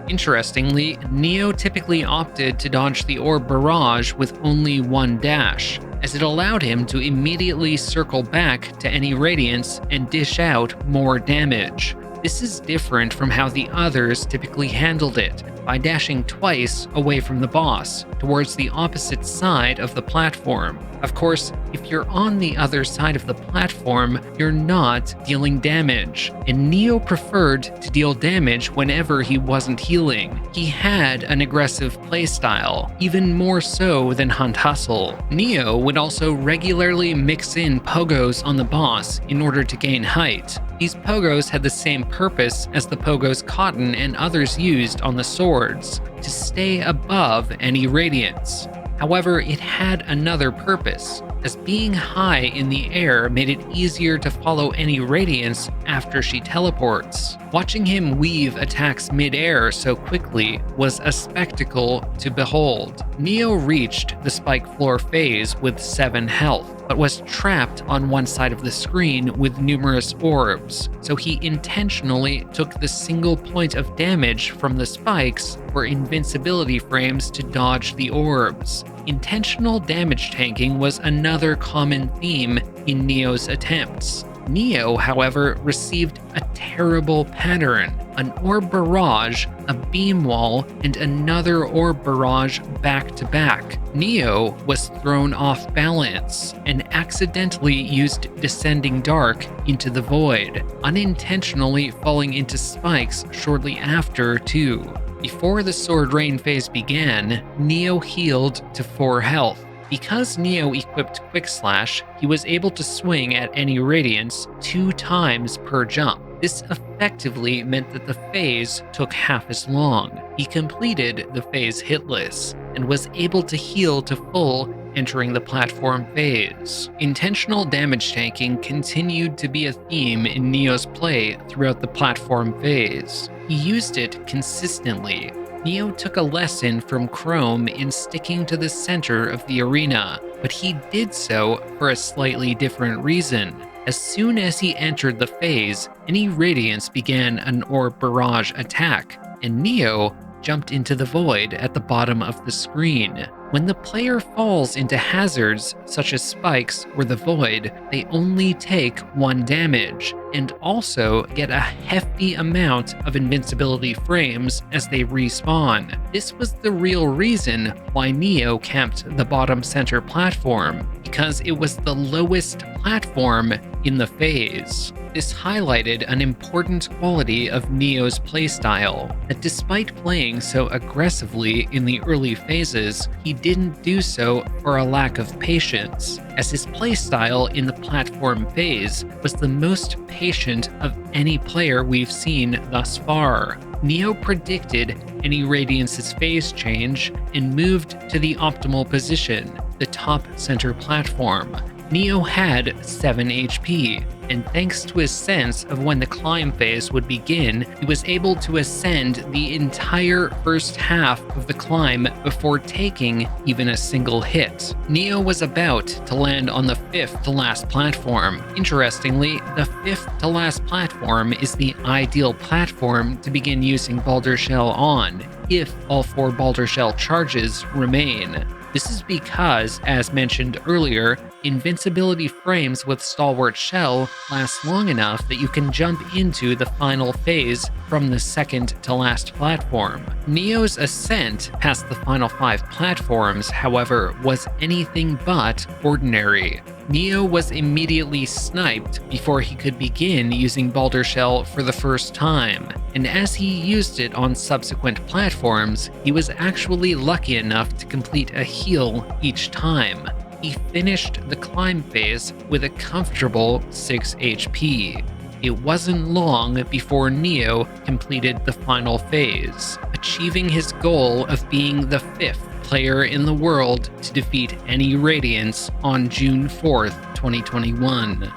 Interestingly, Neo typically opted to dodge the orb barrage with only 1 dash, as it allowed him to immediately circle back to AnyRadiance and dish out more damage. This is different from how the others typically handled it, by dashing twice away from the boss, towards the opposite side of the platform. Of course, if you're on the other side of the platform, you're not dealing damage, and Neo preferred to deal damage whenever he wasn't healing. He had an aggressive playstyle, even more so than HuntHussle. Neo would also regularly mix in pogos on the boss in order to gain height. These pogos had the same purpose as the pogos Cotton and others used on the swords, to stay above AnyRadiance. However, it had another purpose, as being high in the air made it easier to follow AnyRadiance after she teleports. Watching him weave attacks mid-air so quickly was a spectacle to behold. Neo reached the spike floor phase with 7 health, but was trapped on one side of the screen with numerous orbs, so he intentionally took the single point of damage from the spikes for invincibility frames to dodge the orbs. Intentional damage tanking was another common theme in Neo's attempts. Neo, however, received a terrible pattern: an orb barrage, a beam wall, and another orb barrage back to back. Neo was thrown off balance and accidentally used Descending Dark into the void, unintentionally falling into spikes shortly after too. Before the Sword Rain phase began, Neo healed to 4 health. Because Neo equipped Quick Slash, he was able to swing at AnyRadiance 2 times per jump. This effectively meant that the phase took half as long. He completed the phase hitless, and was able to heal to full entering the platform phase. Intentional damage tanking continued to be a theme in Neo's play throughout the platform phase. He used it consistently. Neo took a lesson from Chrome in sticking to the center of the arena, but he did so for a slightly different reason. As soon as he entered the phase, AnyRadiance began an orb barrage attack, and Neo jumped into the void at the bottom of the screen. When the player falls into hazards such as spikes or the void, they only take 1 damage, and also get a hefty amount of invincibility frames as they respawn. This was the real reason why Neo camped the bottom center platform, because it was the lowest platform in the phase. This highlighted an important quality of Neo's playstyle, that despite playing so aggressively in the early phases, he didn't do so for a lack of patience, as his playstyle in the platform phase was the most patient of any player we've seen thus far. Neo predicted AnyRadiance's phase change and moved to the optimal position, the top center platform. Neo had 7 HP, and thanks to his sense of when the climb phase would begin, he was able to ascend the entire first half of the climb before taking even a single hit. Neo was about to land on the 5th to last platform. Interestingly, the 5th to last platform is the ideal platform to begin using Boulder Shell on, if all 4 Boulder Shell charges remain. This is because, as mentioned earlier, invincibility frames with Stalwart Shell last long enough that you can jump into the final phase from the 2nd to last platform. Neo's ascent past the final 5 platforms, however, was anything but ordinary. Neo was immediately sniped before he could begin using Boulder Shell for the first time, and as he used it on subsequent platforms, he was actually lucky enough to complete a heal each time. He finished the climb phase with a comfortable 6 HP. It wasn't long before Neo completed the final phase, achieving his goal of being the 5th player in the world to defeat AnyRadiance on June 4th, 2021.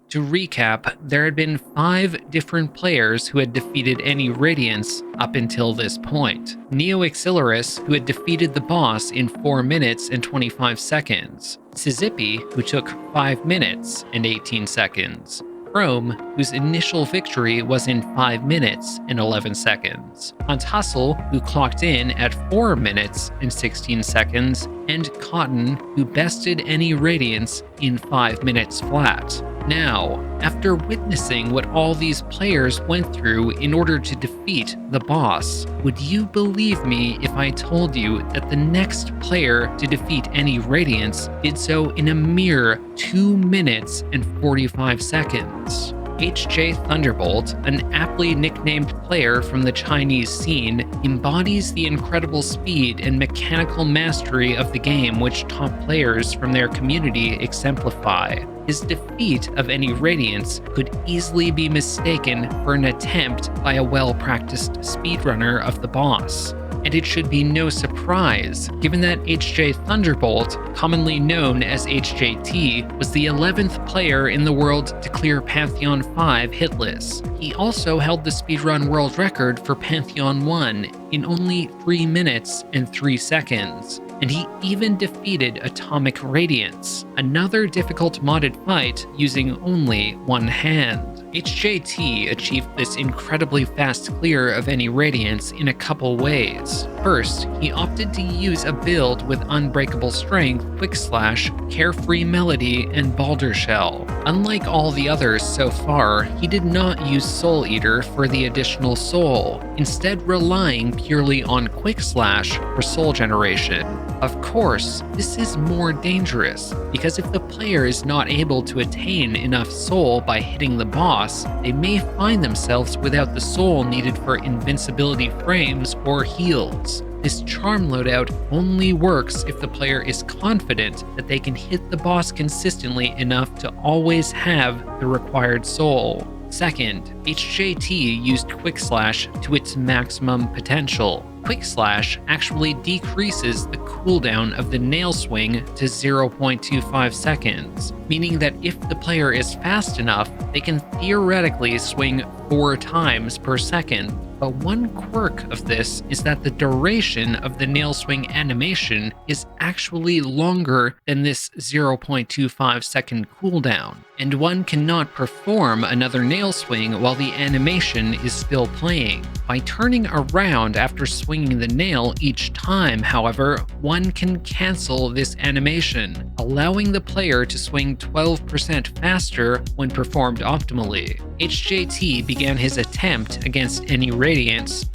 To recap, there had been 5 different players who had defeated AnyRadiance up until this point. NeoExilirus, who had defeated the boss in 4 minutes and 25 seconds. Cysipy, who took 5 minutes and 18 seconds. Chrome, whose initial victory was in 5 minutes and 11 seconds. HuntHussle, who clocked in at 4 minutes and 16 seconds. And Cotton, who bested AnyRadiance in 5 minutes flat. Now, after witnessing what all these players went through in order to defeat the boss, would you believe me if I told you that the next player to defeat AnyRadiance did so in a mere 2 minutes and 45 seconds? HJThunderbolt, an aptly nicknamed player from the Chinese scene, embodies the incredible speed and mechanical mastery of the game which top players from their community exemplify. His defeat of AnyRadiance could easily be mistaken for an attempt by a well-practiced speedrunner of the boss. And it should be no surprise, given that HJThunderbolt, commonly known as HJT, was the 11th player in the world to clear Pantheon 5 hitless. He also held the speedrun world record for Pantheon 1 in only 3 minutes and 3 seconds. And he even defeated Atomic Radiance, another difficult modded fight using only one hand. HJT achieved this incredibly fast clear of AnyRadiance in a couple ways. First, he opted to use a build with Unbreakable Strength, Quick Slash, Carefree Melody, and Boulder Shell. Unlike all the others so far, he did not use Soul Eater for the additional soul, instead relying purely on Quick Slash for soul generation. Of course, this is more dangerous, because if the player is not able to attain enough soul by hitting the boss, they may find themselves without the soul needed for invincibility frames or heals. This charm loadout only works if the player is confident that they can hit the boss consistently enough to always have the required soul. Second, HJT used Quick Slash to its maximum potential. Quick Slash actually decreases the cooldown of the nail swing to 0.25 seconds, meaning that if the player is fast enough, they can theoretically swing 4 times per second. But one quirk of this is that the duration of the nail swing animation is actually longer than this 0.25 second cooldown, and one cannot perform another nail swing while the animation is still playing. By turning around after swinging the nail each time, however, one can cancel this animation, allowing the player to swing 12% faster when performed optimally. HJT began his attempt against AnyRad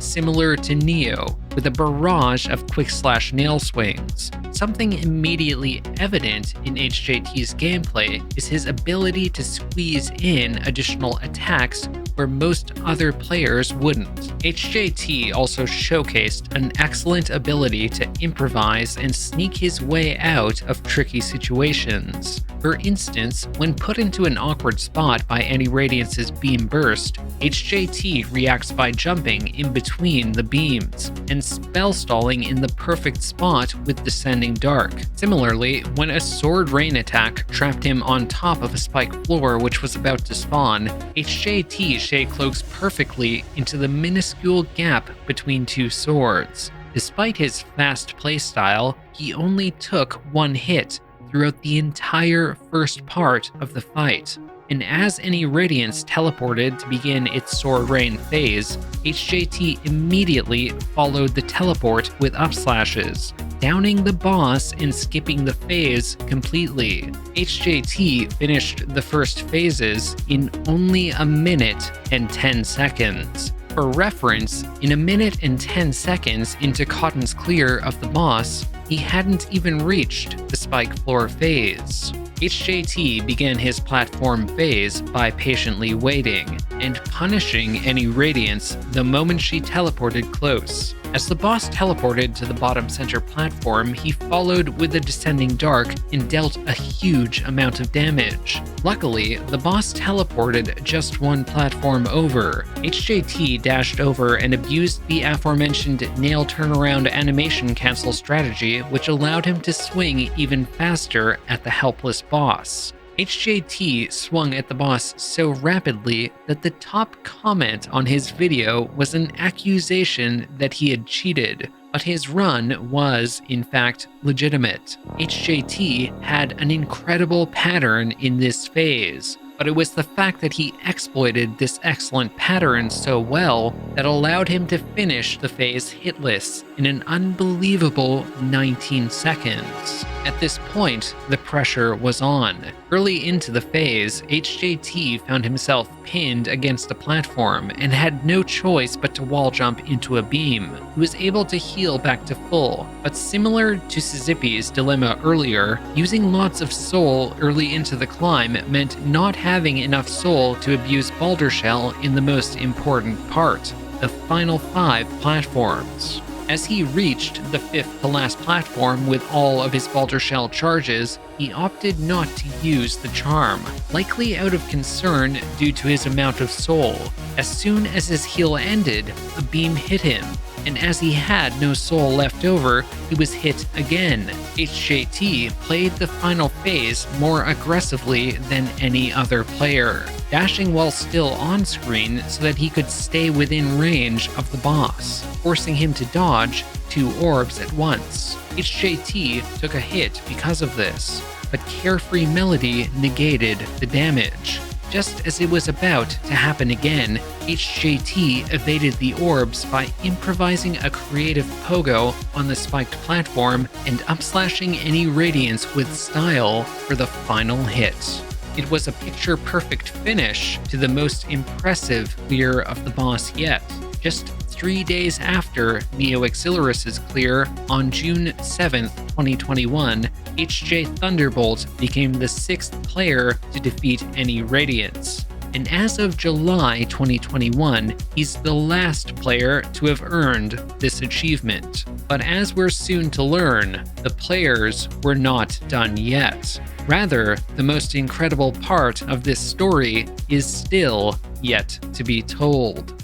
similar to Neo, with a barrage of Quick Slash nail swings. Something immediately evident in HJT's gameplay is his ability to squeeze in additional attacks where most other players wouldn't. HJT also showcased an excellent ability to improvise and sneak his way out of tricky situations. For instance, when put into an awkward spot by AnyRad's beam burst, HJT reacts by jumping in between the beams and spell stalling in the perfect spot with Descending Dark. Similarly, when a Sword Rain attack trapped him on top of a spike floor which was about to spawn, HJT shade cloaks perfectly into the minuscule gap between two swords. Despite his fast playstyle, he only took 1 hit throughout the entire first part of the fight. And as AnyRad teleported to begin its Sword Rain phase, HJT immediately followed the teleport with upslashes, downing the boss and skipping the phase completely. HJT finished the first phases in only 1 minute and 10 seconds. For reference, in 1 minute and 10 seconds into Cotton's clear of the boss, he hadn't even reached the spike floor phase. HJT began his platform phase by patiently waiting and punishing AnyRad the moment she teleported close. As the boss teleported to the bottom center platform, he followed with a Descending Dark and dealt a huge amount of damage. Luckily, the boss teleported just 1 platform over. HJT dashed over and abused the aforementioned nail turnaround animation cancel strategy, which allowed him to swing even faster at the helpless boss. HJT swung at the boss so rapidly that the top comment on his video was an accusation that he had cheated, but his run was, in fact, legitimate. HJT had an incredible pattern in this phase, but it was the fact that he exploited this excellent pattern so well that allowed him to finish the phase hitless in an unbelievable 19 seconds. At this point, the pressure was on. Early into the phase, HJT found himself pinned against a platform and had no choice but to wall jump into a beam. He was able to heal back to full, but similar to Cysipy's dilemma earlier, using lots of soul early into the climb meant not having enough soul to abuse Boulder Shell in the most important part, the final 5 platforms. As he reached the 5th to last platform with all of his Boulder Shell charges, he opted not to use the charm, likely out of concern due to his amount of soul. As soon as his heal ended, a beam hit him, and as he had no soul left over, he was hit again. HJT played the final phase more aggressively than any other player, dashing while still on screen so that he could stay within range of the boss, forcing him to dodge 2 orbs at once. HJT took a hit because of this, but Carefree Melody negated the damage. Just as it was about to happen again, HJT evaded the orbs by improvising a creative pogo on the spiked platform and upslashing AnyRad with style for the final hit. It was a picture-perfect finish to the most impressive clear of the boss yet. Just 3 days after NeoExilirus' clear on June 7th, 2021, HJThunderbolt became the 6th player to defeat AnyRad. And as of July 2021, he's the last player to have earned this achievement. But as we're soon to learn, the players were not done yet. Rather, the most incredible part of this story is still yet to be told.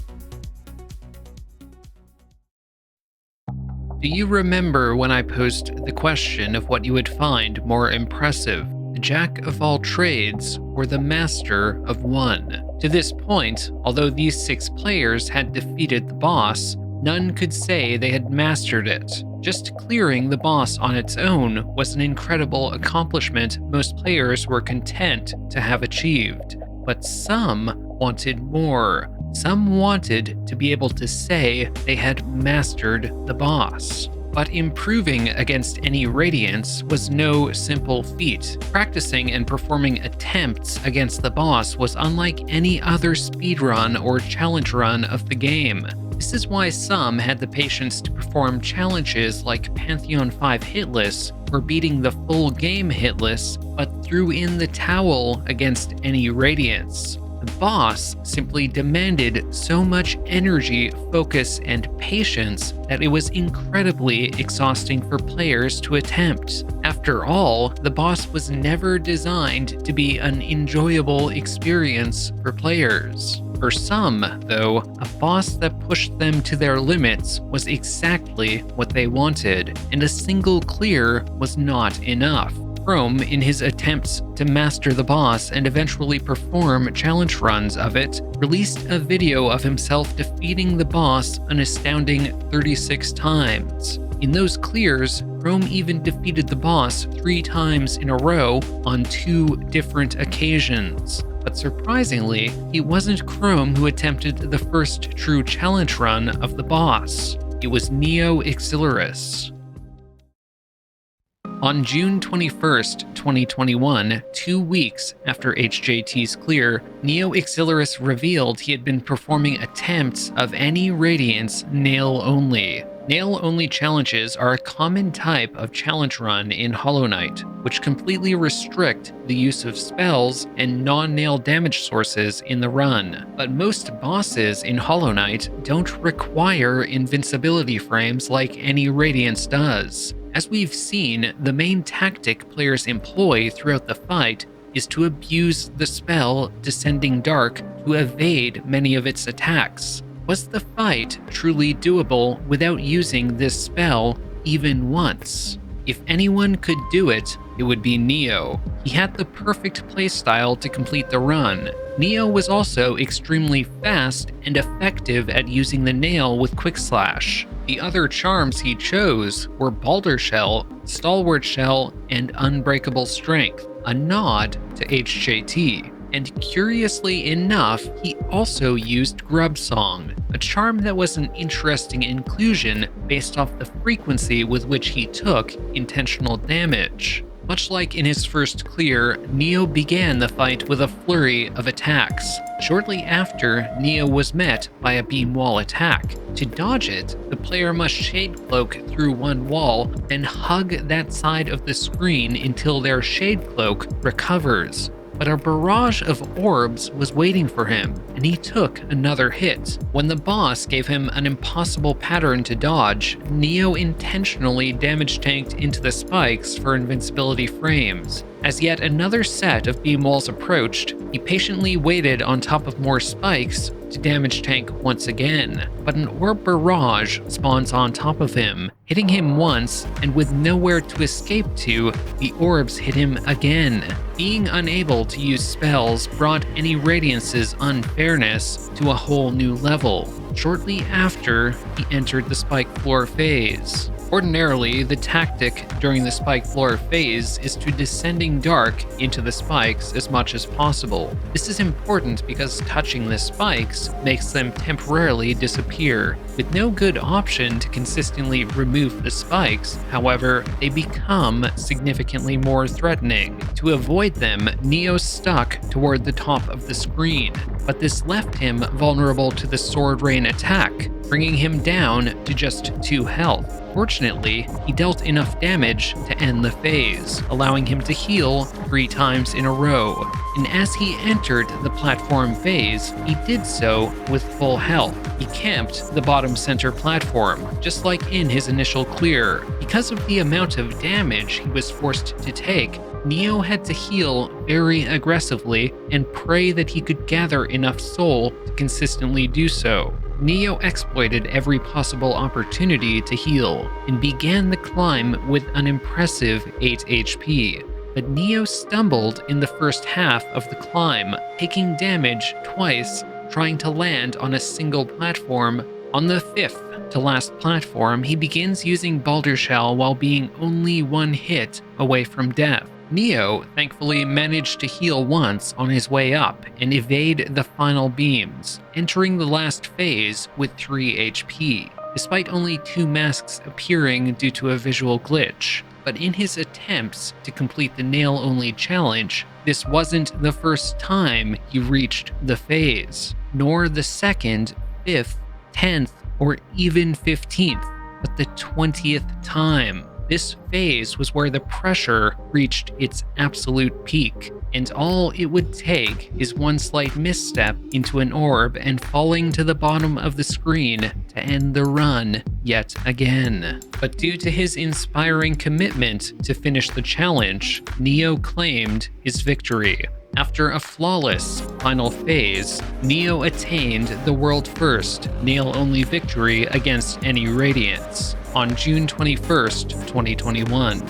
Do you remember when I posed the question of what you would find more impressive, the jack of all trades or the master of one? To this point, although these 6 players had defeated the boss, none could say they had mastered it. Just clearing the boss on its own was an incredible accomplishment most players were content to have achieved. But some wanted more. Some wanted to be able to say they had mastered the boss. But improving against any Radiance was no simple feat. Practicing and performing attempts against the boss was unlike any other speedrun or challenge run of the game. This is why some had the patience to perform challenges like Pantheon 5 hitless or beating the full game hitless, but threw in the towel against any Radiance. The boss simply demanded so much energy, focus, and patience that it was incredibly exhausting for players to attempt. After all, the boss was never designed to be an enjoyable experience for players. For some, though, a boss that pushed them to their limits was exactly what they wanted, and a single clear was not enough. Chrome, in his attempts to master the boss and eventually perform challenge runs of it, released a video of himself defeating the boss an astounding 36 times. In those clears, Chrome even defeated the boss 3 times in a row on 2 different occasions. But surprisingly, it wasn't Chrome who attempted the first true challenge run of the boss. It was NeoExilirus. On June 21st, 2021, 2 weeks after HJT's clear, NeoExilirus revealed he had been performing attempts of any Radiance nail-only. Nail-only challenges are a common type of challenge run in Hollow Knight, which completely restrict the use of spells and non-nail damage sources in the run. But most bosses in Hollow Knight don't require invincibility frames like any Radiance does. As we've seen, the main tactic players employ throughout the fight is to abuse the spell Descending Dark to evade many of its attacks. Was the fight truly doable without using this spell even once? If anyone could do it, it would be Neo. He had the perfect playstyle to complete the run. Neo was also extremely fast and effective at using the nail with Quick Slash. The other charms he chose were Balder Shell, Stalwart Shell, and Unbreakable Strength, a nod to HJT. And curiously enough, he also used Grub Song, a charm that was an interesting inclusion based off the frequency with which he took intentional damage. Much like in his first clear, Neo began the fight with a flurry of attacks. Shortly after, Neo was met by a beam wall attack. To dodge it, the player must Shade Cloak through one wall, then hug that side of the screen until their Shade Cloak recovers. But a barrage of orbs was waiting for him, and he took another hit. When the boss gave him an impossible pattern to dodge, Neo intentionally damage tanked into the spikes for invincibility frames. As yet another set of beam walls approached, he patiently waited on top of more spikes to damage tank once again. But an orb barrage spawns on top of him, hitting him once, and with nowhere to escape to, the orbs hit him again. Being unable to use spells brought any Radiance's unfairness to a whole new level. Shortly after, he entered the spike floor phase. Ordinarily, the tactic during the spike floor phase is to Descending Dark into the spikes as much as possible. This is important because touching the spikes makes them temporarily disappear. With no good option to consistently remove the spikes, however, they become significantly more threatening. To avoid them, Neo stuck toward the top of the screen, but this left him vulnerable to the Sword Rain attack, bringing him down to just 2 health. Fortunately, he dealt enough damage to end the phase, allowing him to heal 3 times in a row. And as he entered the platform phase, he did so with full health. He camped the bottom center platform, just like in his initial clear. Because of the amount of damage he was forced to take, Neo had to heal very aggressively and pray that he could gather enough soul to consistently do so. Neo exploited every possible opportunity to heal and began the climb with an impressive 8 HP. But Neo stumbled in the first half of the climb, taking damage twice, trying to land on a single platform. On the fifth to last platform, he begins using Boulder Shell while being only one hit away from death. Neo thankfully managed to heal once on his way up and evade the final beams, entering the last phase with 3 HP, despite only 2 masks appearing due to a visual glitch. But in his attempts to complete the nail-only challenge, this wasn't the first time he reached the phase, nor the 2nd, 5th, 10th, or even 15th, but the 20th time. This phase was where the pressure reached its absolute peak, and all it would take is one slight misstep into an orb and falling to the bottom of the screen to end the run yet again. But due to his inspiring commitment to finish the challenge, Neo claimed his victory. After a flawless final phase, Neo attained the world-first nail-only victory against any Radiance on June 21st, 2021.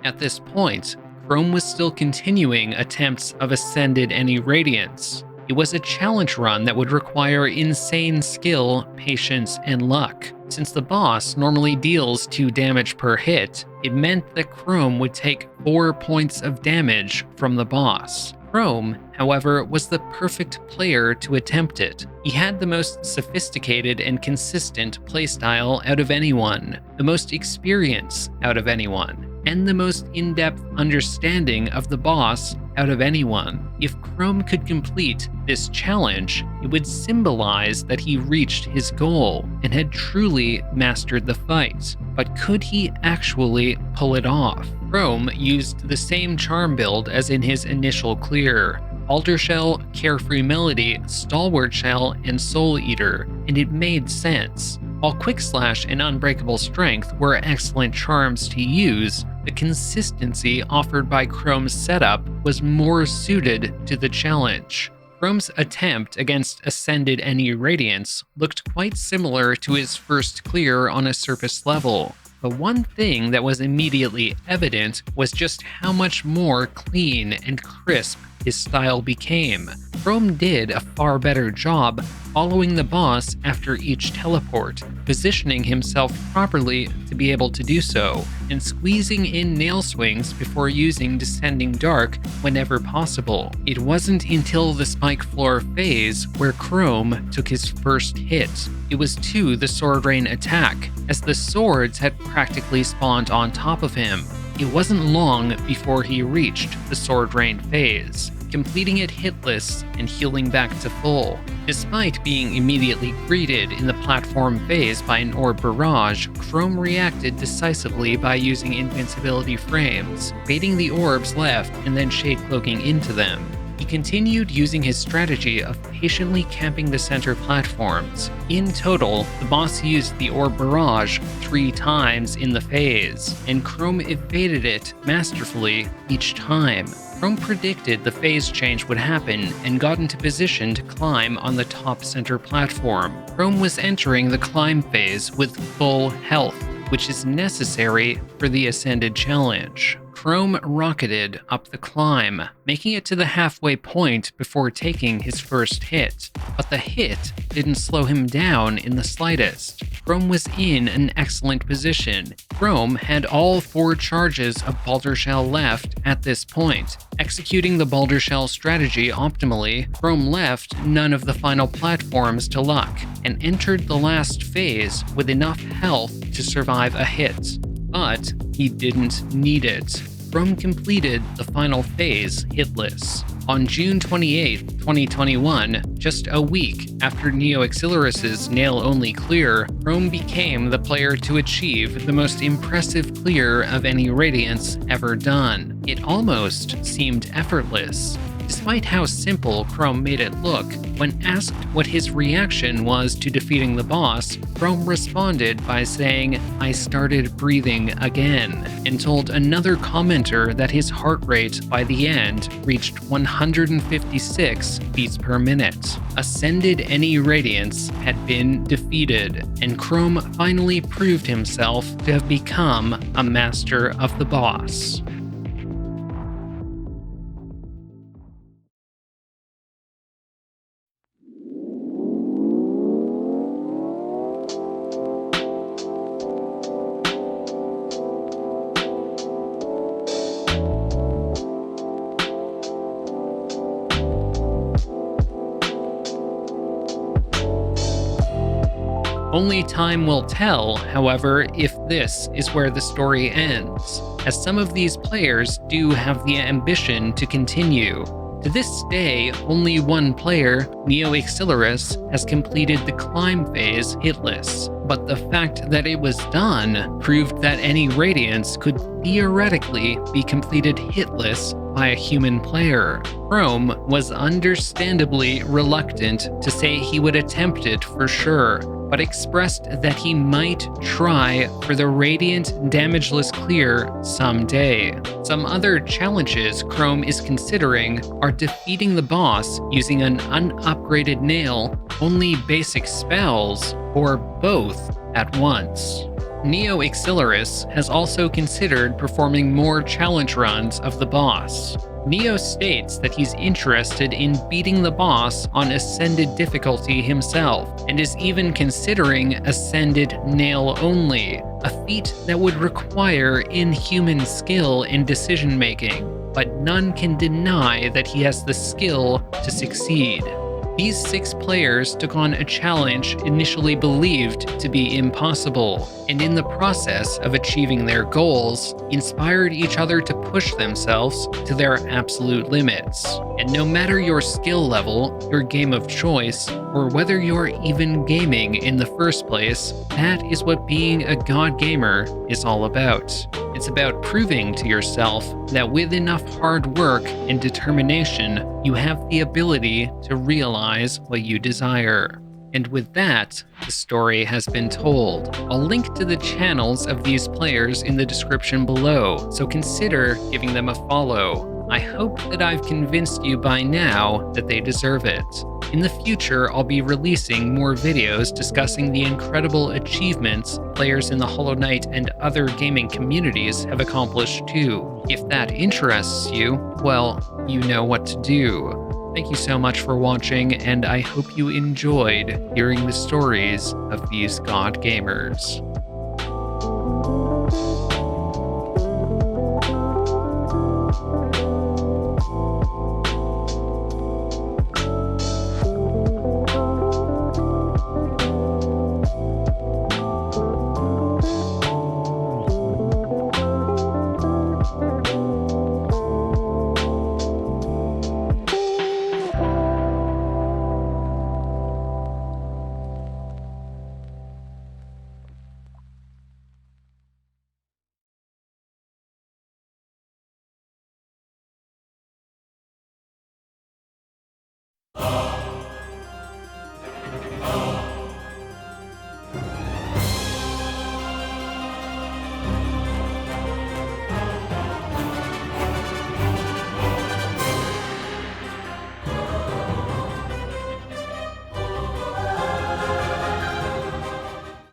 At this point, Chrome was still continuing attempts of Ascended Any Radiance. It was a challenge run that would require insane skill, patience, and luck. Since the boss normally deals 2 damage per hit, it meant that Chrome would take 4 points of damage from the boss. Chrome, however, was the perfect player to attempt it. He had the most sophisticated and consistent playstyle out of anyone, the most experience out of anyone, and the most in-depth understanding of the boss out of anyone. If Chrome could complete this challenge, it would symbolize that he reached his goal and had truly mastered the fight. But could he actually pull it off? Chrome used the same charm build as in his initial clear: Altar Shell, Carefree Melody, Stalwart Shell, and Soul Eater, and it made sense. While Quick Slash and Unbreakable Strength were excellent charms to use, the consistency offered by Chrome's setup was more suited to the challenge. Chrome's attempt against Ascended Any Radiance looked quite similar to his first clear on a surface level, but one thing that was immediately evident was just how much more clean and crisp his style became. Chrome did a far better job following the boss after each teleport, positioning himself properly to be able to do so, and squeezing in nail swings before using Descending Dark whenever possible. It wasn't until the Spike Floor phase where Chrome took his first hit. It was to the Sword Rain attack, as the swords had practically spawned on top of him. It wasn't long before he reached the Sword Rain phase, completing it hitless and healing back to full. Despite being immediately greeted in the platform phase by an orb barrage, Chrome reacted decisively by using invincibility frames, baiting the orbs left and then shade cloaking into them. He continued using his strategy of patiently camping the center platforms. In total, the boss used the orb barrage 3 times in the phase, and Chrome evaded it masterfully each time. Chrome predicted the phase change would happen and got into position to climb on the top center platform. Chrome was entering the climb phase with full health, which is necessary for the Ascended challenge. Chrome rocketed up the climb, making it to the halfway point before taking his first hit. But the hit didn't slow him down in the slightest. Chrome was in an excellent position. Chrome had all 4 charges of Boulder Shell left at this point. Executing the Boulder Shell strategy optimally, Chrome left none of the final platforms to luck, and entered the last phase with enough health to survive a hit. But he didn't need it. Chrome completed the final phase hitless. On June 28, 2021, just a week after NeoExilirus' nail-only clear, Chrome became the player to achieve the most impressive clear of any Radiance ever done. It almost seemed effortless. Despite how simple Chrome made it look, when asked what his reaction was to defeating the boss, Chrome responded by saying, "I started breathing again," and told another commenter that his heart rate by the end reached 156 beats per minute. Ascended AnyRadiance had been defeated, and Chrome finally proved himself to have become a master of the boss. Only time will tell, however, if this is where the story ends, as some of these players do have the ambition to continue. To this day, only one player, NeoExilirus, has completed the climb phase hitless, but the fact that it was done proved that AnyRadiance could theoretically be completed hitless by a human player. Chrome was understandably reluctant to say he would attempt it for sure, but expressed that he might try for the Radiant damageless clear someday. Some other challenges Chrome is considering are defeating the boss using an unupgraded nail, only basic spells, or both at once. NeoExilirus has also considered performing more challenge runs of the boss. Neo states that he's interested in beating the boss on Ascended difficulty himself, and is even considering Ascended nail only, a feat that would require inhuman skill in decision making, but none can deny that he has the skill to succeed. These 6 players took on a challenge initially believed to be impossible, and in the process of achieving their goals, inspired each other to push themselves to their absolute limits. And no matter your skill level, your game of choice, or whether you're even gaming in the first place, that is what being a god gamer is all about. It's about proving to yourself that with enough hard work and determination, you have the ability to realize what you desire. And with that, the story has been told. I'll link to the channels of these players in the description below, so consider giving them a follow. I hope that I've convinced you by now that they deserve it. In the future, I'll be releasing more videos discussing the incredible achievements players in the Hollow Knight and other gaming communities have accomplished too. If that interests you, well, you know what to do. Thank you so much for watching, and I hope you enjoyed hearing the stories of these god gamers.